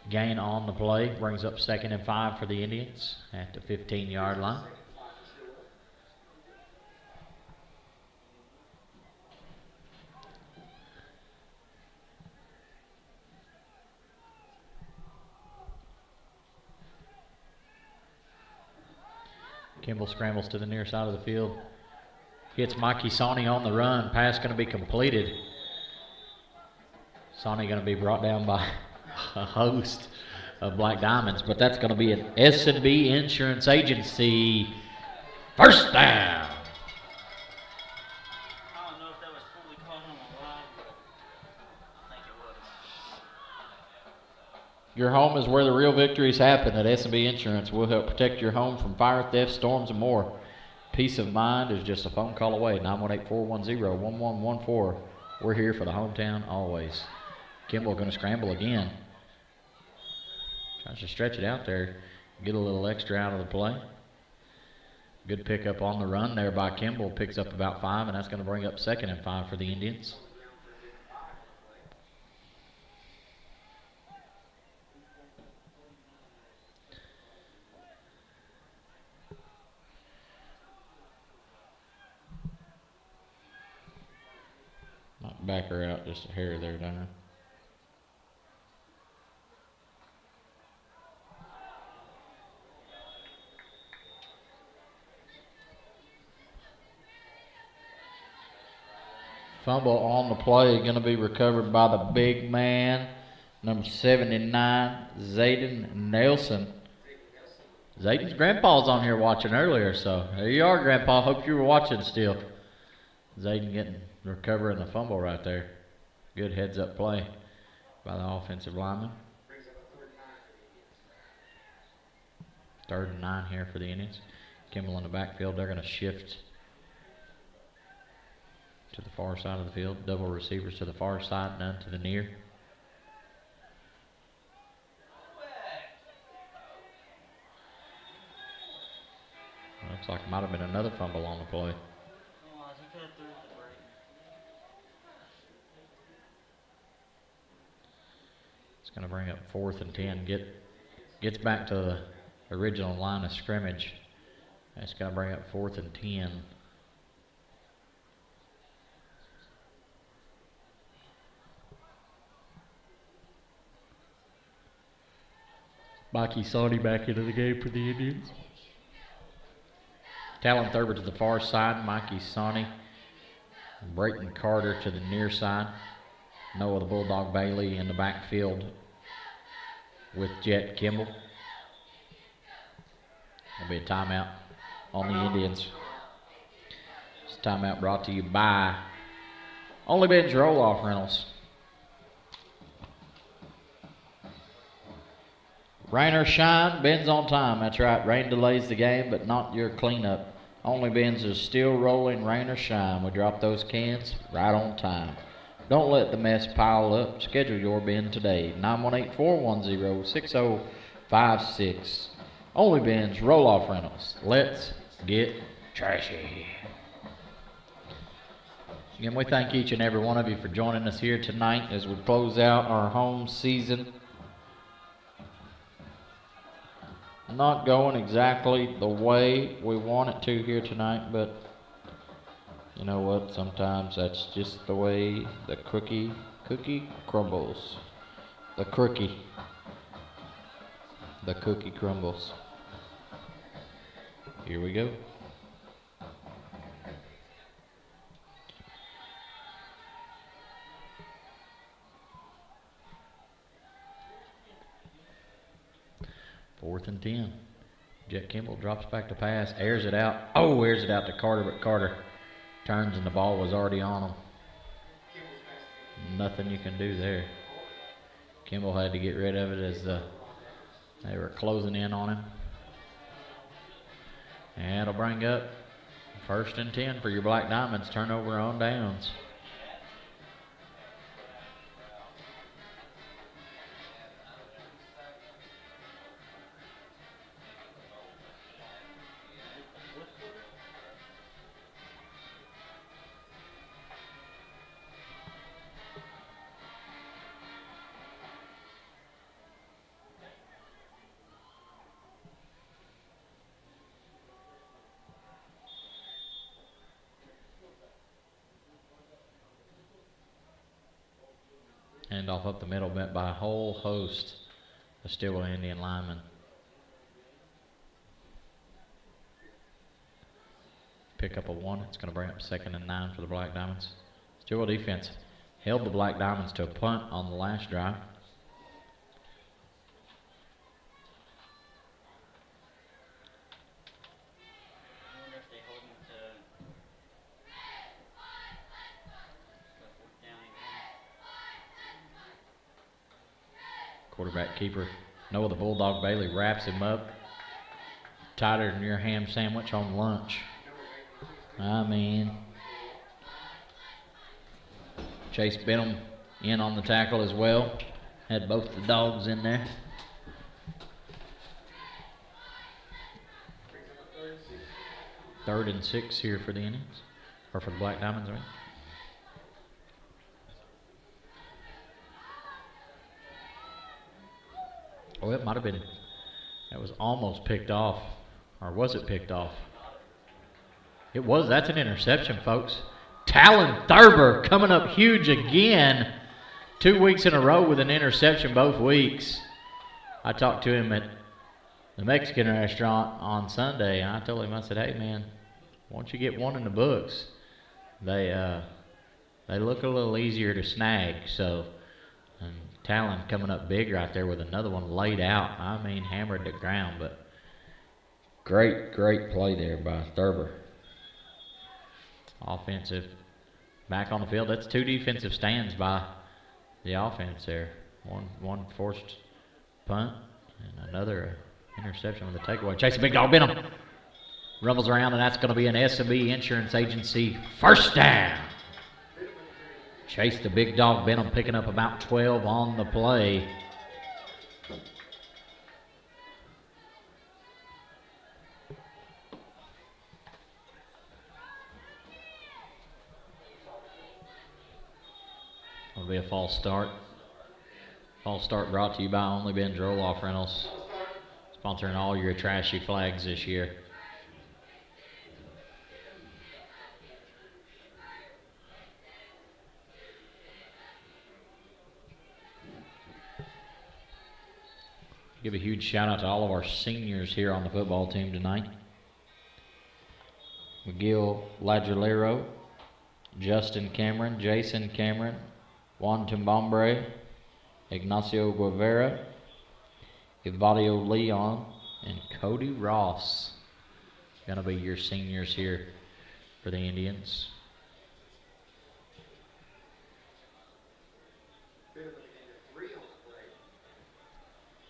gain on the play. Brings up 2nd and 5 for the Indians at the 15-yard line. Kimball scrambles to the near side of the field. Hits Mikey Sawney on the run. Pass going to be completed. Sawney going to be brought down by a host of Black Diamonds, but that's going to be an S&B Insurance Agency 1st down. I don't know if that was fully caught on the live, but I think it was. Your home is where the real victories happen. At S&B Insurance, we'll help protect your home from fire, theft, storms, and more. Peace of mind is just a phone call away. 918-410-1114. We're here for the hometown always. Kimball going to scramble again. Tries to stretch it out there. Get a little extra out of the play. Good pickup on the run there by Kimball. Picks up about 5, and that's going to bring up 2nd and 5 for the Indians. Back her out just a hair there, don't I? Fumble on the play, going to be recovered by the big man, number 79, Zayden Nelson. Zayden's grandpa's on here watching earlier, so there you are, Grandpa. Hope you were watching still. Zayden recovering the fumble right there. Good heads-up play by the offensive lineman. 3rd and 9 here for the Indians. Kimball in the backfield. They're going to shift to the far side of the field. Double receivers to the far side, none to the near. Looks like it might have been another fumble on the play. Going to bring up 4th and 10. Gets back to the original line of scrimmage. That's going to bring up 4th and 10. Mikey Sawney back into the game for the Indians. Talon Thurber to the far side. Mikey Sawney. Brayton Carter to the near side. Noah the Bulldog Bailey in the backfield with Jet Kimball. There'll be a timeout on the Indians. This timeout brought to you by Only Ben's Roll-Off Rentals. Rain or shine, Ben's on time. That's right, rain delays the game, but not your cleanup. Only Ben's is still rolling, rain or shine. We drop those cans right on time. Don't let the mess pile up. Schedule your bin today. 918-410-6056. Only Ben's Roll-Off Rentals. Let's get trashy. Again, we thank each and every one of you for joining us here tonight as we close out our home season. Not going exactly the way we want it to here tonight, but You know what? Sometimes that's just the way the cookie crumbles. The cookie crumbles. Here we go. Fourth and 10. Jet Kimball drops back to pass, airs it out. Oh, airs it out to Carter, but Carter turns and the ball was already on him. Nothing you can do there. Kimball had to get rid of it as they were closing in on him. And it'll bring up 1st and 10 for your Black Diamonds. Turnover on downs. Handoff up the middle met by a whole host of Stillwell Indian linemen. Pick up a 1. It's going to bring up 2nd and 9 for the Black Diamonds. Stillwell defense held the Black Diamonds to a punt on the last drive. Quarterback keeper Noah the Bulldog Bailey wraps him up tighter than your ham sandwich on lunch. I mean, Chase Benham in on the tackle as well. Had both the dogs in there. Third and 6 here for the Indians, or for the Black Diamonds, right? Oh, it might have been. That was almost picked off. Or was it picked off? It was. That's an interception, folks. Talon Thurber coming up huge again. 2 weeks in a row with an interception both weeks. I talked to him at the Mexican restaurant on Sunday, and I told him, I said, hey, man, once you get one in the books, they look a little easier to snag. So, and Talon coming up big right there with another one laid out. I mean, hammered the ground, but great play there by Thurber. Offensive back on the field. That's 2 defensive stands by the offense there. One forced punt and another interception with a takeaway. Chase the Big Dog Benham rumbles around, and that's going to be an S&B Insurance Agency first down. Chase the Big Dog Benham picking up about 12 on the play. It'll be a false start. False start brought to you by Only Ben Droloff Rentals, sponsoring all your trashy flags this year. Give a huge shout out to all of our seniors here on the football team tonight. McGill Lagelero, Justin Cameron, Jason Cameron, Juan Tumbombre, Ignacio Guevara, Evadio Leon, and Cody Ross. Gonna be your seniors here for the Indians.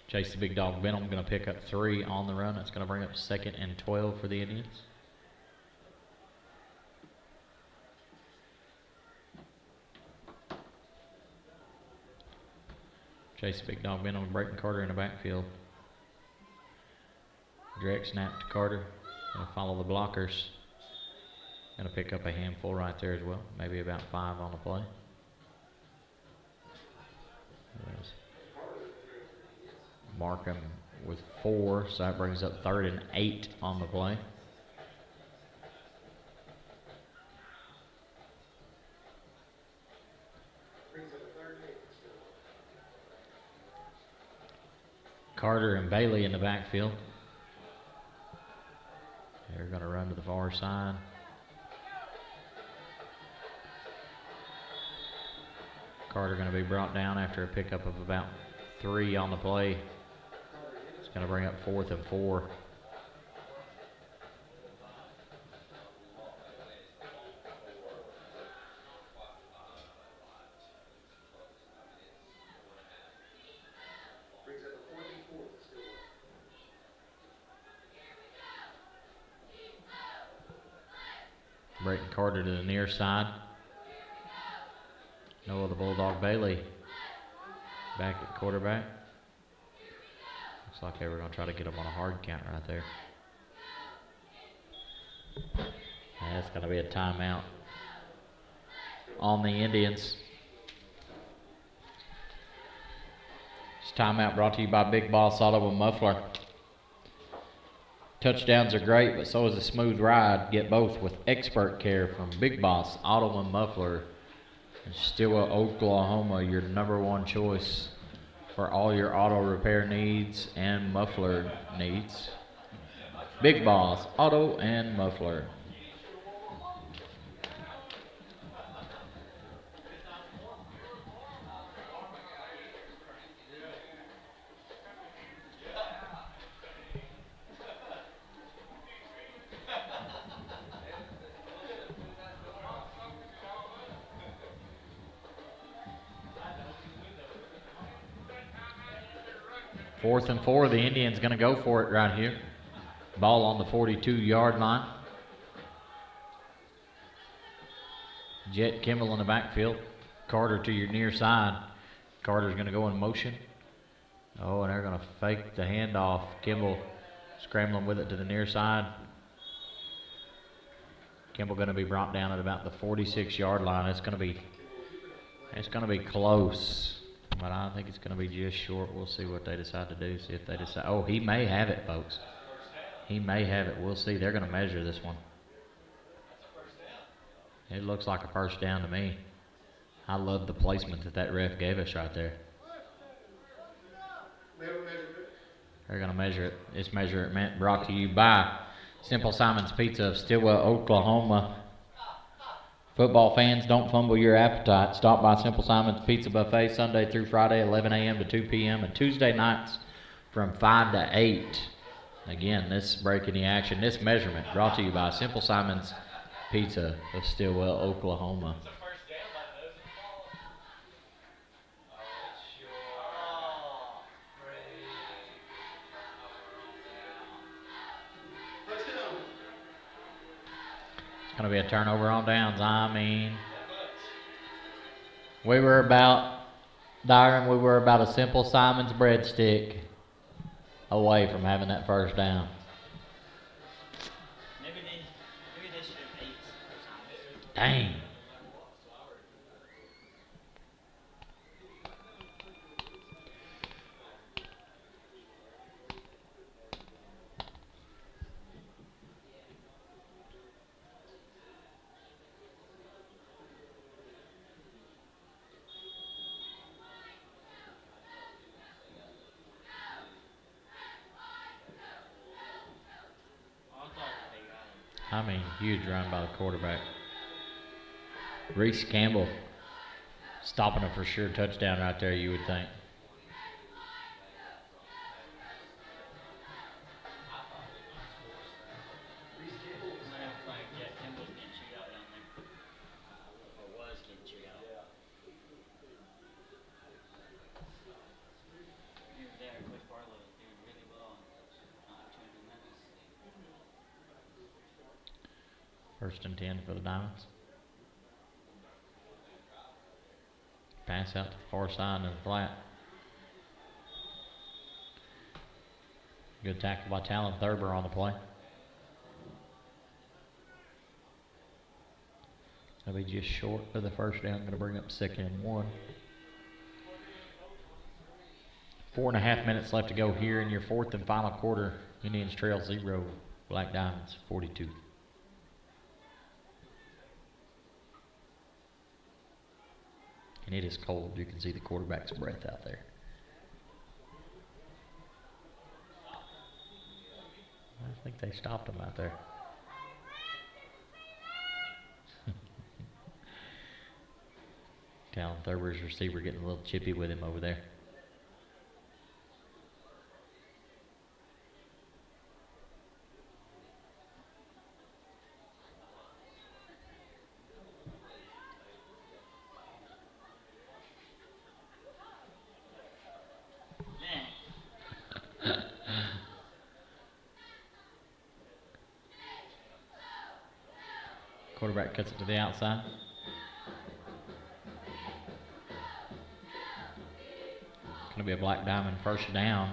Chase the Big Dog Benham going to pick up 3 on the run. That's going to bring up 2nd and 12 for the Indians. Chase the Big Dog Benham, Brayton Carter in the backfield. Direct snap to Carter. Going to follow the blockers. Going to pick up a handful right there as well. Maybe about 5 on the play. Markham with 4, so that brings up 3rd and 8 on the play. Carter and Bailey in the backfield. They're going to run to the far side. Carter going to be brought down after a pickup of about 3 on the play. It's going to bring up 4th and 4. Breaking Carter to the near side. Noah the Bulldog Bailey back at quarterback. Looks like they were going to try to get him on a hard count right there. That's going to be a timeout on the Indians. This timeout brought to you by Big Boss Auto and Muffler. Touchdowns are great, but so is a smooth ride. Get both with expert care from Big Boss Auto and Muffler in Stillwell, Oklahoma, your #1 choice for all your auto repair needs and muffler needs. Big Boss Auto and Muffler. Fourth and 4, the Indians going to go for it right here. Ball on the 42-yard line. Jet Kimball in the backfield. Carter to your near side. Carter's going to go in motion. Oh, and they're going to fake the handoff. Kimball scrambling with it to the near side. Kimball going to be brought down at about the 46-yard line. It's going to be close. But I think it's going to be just short. We'll see what they decide to do. See if they decide. Oh, he may have it, folks. He may have it. We'll see. They're going to measure this one. It looks like a first down to me. I love the placement that ref gave us right there. They're going to measure it. This measurement brought to you by Simple Simon's Pizza of Stillwell, Oklahoma. Football fans, don't fumble your appetite. Stop by Simple Simon's Pizza Buffet Sunday through Friday, 11 a.m. to 2 p.m. and Tuesday nights from 5 to 8. Again, this breaking the action, this measurement brought to you by Simple Simon's Pizza of Stillwell, Oklahoma. Going to be a turnover on downs. I mean, we were about a Simple Simon's breadstick away from having that first down. Maybe they should have ate. Dang. I mean, huge run by the quarterback. Reese Campbell stopping a for sure touchdown right there, you would think. First and 10 for the Diamonds. Pass out to the far side of the flat. Good tackle by Talon Thurber on the play. That'll be just short of the first down. Going to bring up 2nd and 1. 4.5 minutes left to go here in your 4th and final quarter. Indians trail 0. Black Diamonds 42. And it is cold. You can see the quarterback's breath out there. I think they stopped him out there. Down Thurber's receiver getting a little chippy with him over there. Quarterback cuts it to the outside. Going to be a black diamond first down.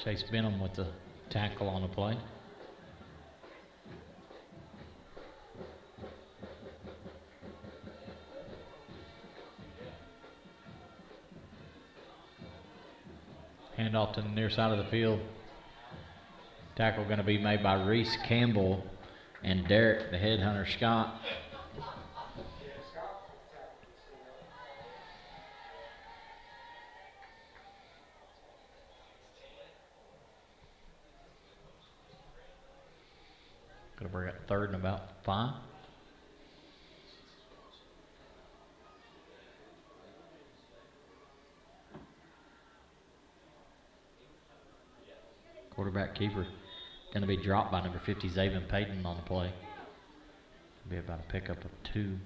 Chase Benham with the tackle on the play. Handoff to the near side of the field. Tackle going to be made by Reese Campbell and Derek, the headhunter, Scott. Going to bring it 3rd and about 5. Quarterback keeper going to be dropped by number 50, Zaven Payton, on the play. Be about a pickup of 2.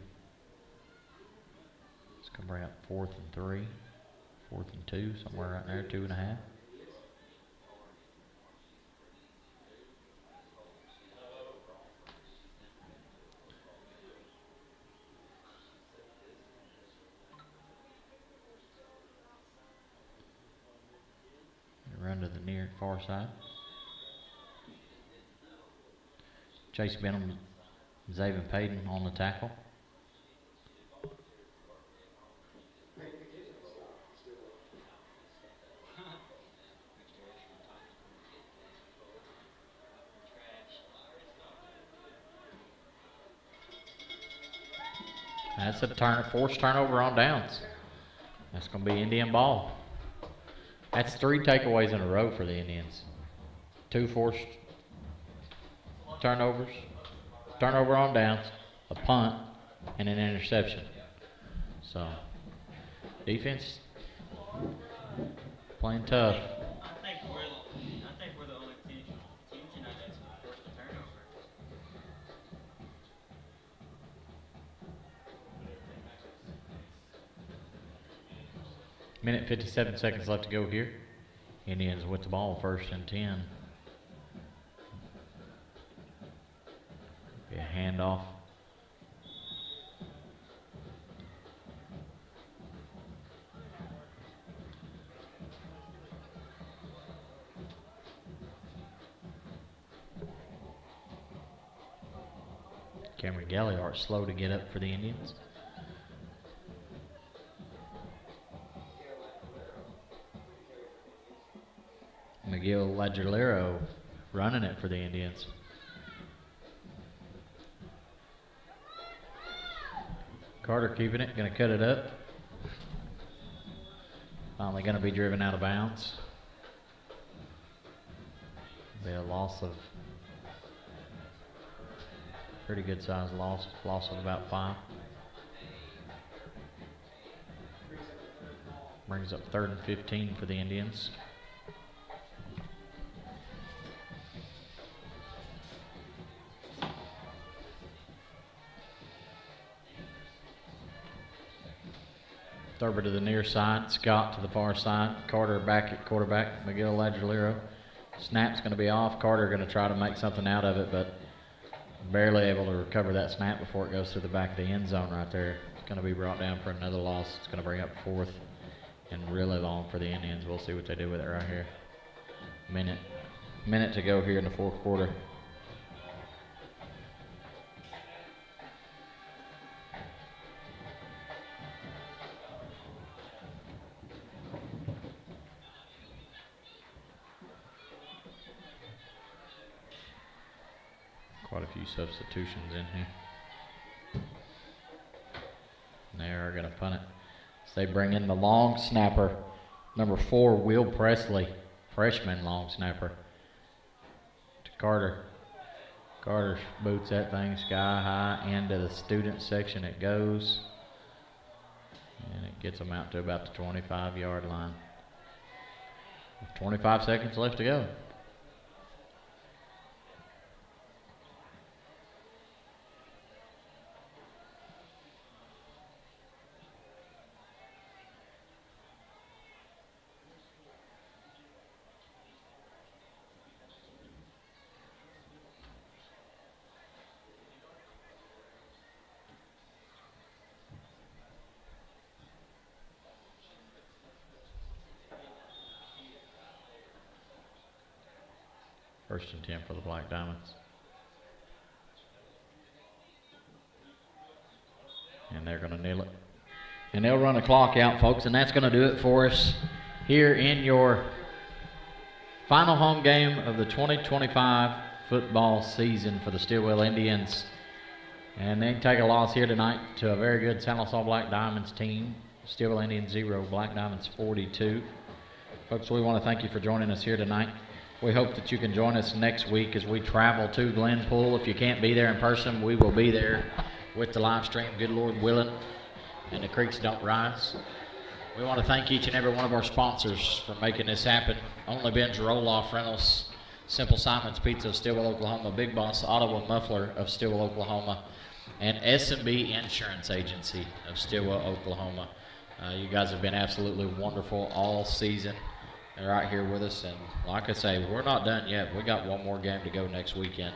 It's going to bring up 4th and 3, 4th and 2, somewhere right there, 2.5. Run to the near far side. Chase Benham, Zaven Payton on the tackle. That's a forced turnover on downs. That's going to be Indian ball. That's 3 takeaways in a row for the Indians. 2 forced turnovers, turnover on downs, a punt, and an interception. So, defense playing tough. I think we're the only team tonight that's forced a turnover. Minute 57 seconds left to go here. Indians with the ball, 1st and 10. Be a handoff. Cameron Galliard slow to get up for the Indians. McGill Lagelero running it for the Indians. Carter keeping it, going to cut it up. Finally going to be driven out of bounds. Be a loss of, pretty good size loss of about 5. Brings up 3rd and 15 for the Indians. Thurber to the near side, Scott to the far side, Carter back at quarterback, Miguel Lagelero. Snap's going to be off. Carter going to try to make something out of it, but barely able to recover that snap before it goes to the back of the end zone right there. It's going to be brought down for another loss. It's going to bring up 4th and really long for the Indians. We'll see what they do with it right here. Minute to go here in the 4th quarter. Quite a few substitutions in here. And they are going to punt it. So they bring in the long snapper, number 4, Will Presley, freshman long snapper, to Carter. Carter boots that thing sky high into the student section it goes. And it gets them out to about the 25-yard line. 25 seconds left to go. First and 10 for the Black Diamonds. And they're going to kneel it. And they'll run the clock out, folks, and that's going to do it for us here in your final home game of the 2025 football season for the Stilwell Indians. And they take a loss here tonight to a very good Sallisaw Black Diamonds team. Stilwell Indians 0, Black Diamonds 42. Folks, we want to thank you for joining us here tonight. We hope that you can join us next week as we travel to Glenpool. If you can't be there in person, we will be there with the live stream, good Lord willing, and the creeks don't rise. We want to thank each and every one of our sponsors for making this happen. Only Ben's Roll-Off Rentals, Simple Simon's Pizza of Stillwell, Oklahoma, Big Boss Auto and Muffler of Stillwell, Oklahoma, and S&B Insurance Agency of Stillwell, Oklahoma. You guys have been absolutely wonderful all season. They're right here with us, and like I say, we're not done yet. We got one more game to go next weekend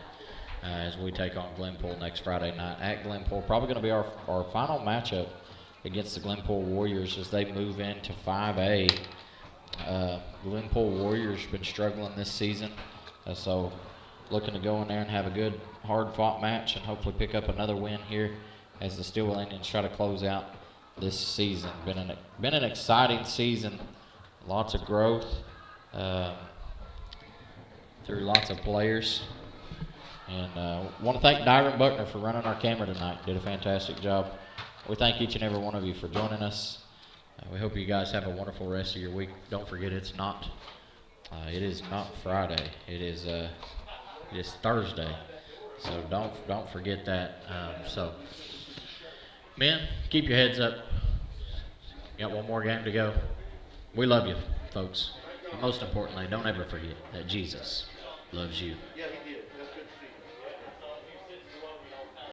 as we take on Glenpool next Friday night at Glenpool. Probably going to be our final matchup against the Glenpool Warriors as they move into 5A. Glenpool Warriors been struggling this season, so looking to go in there and have a good, hard-fought match and hopefully pick up another win here as the Stillwell Indians try to close out this season. Been an exciting season. Lots of growth through lots of players. And want to thank Dyron Buckner for running our camera tonight. Did a fantastic job. We thank each and every one of you for joining us. We hope you guys have a wonderful rest of your week. Don't forget it is not Friday. It is Thursday. So don't forget that. So men, keep your heads up. You got one more game to go. We love you, folks. But most importantly, don't ever forget that Jesus loves you.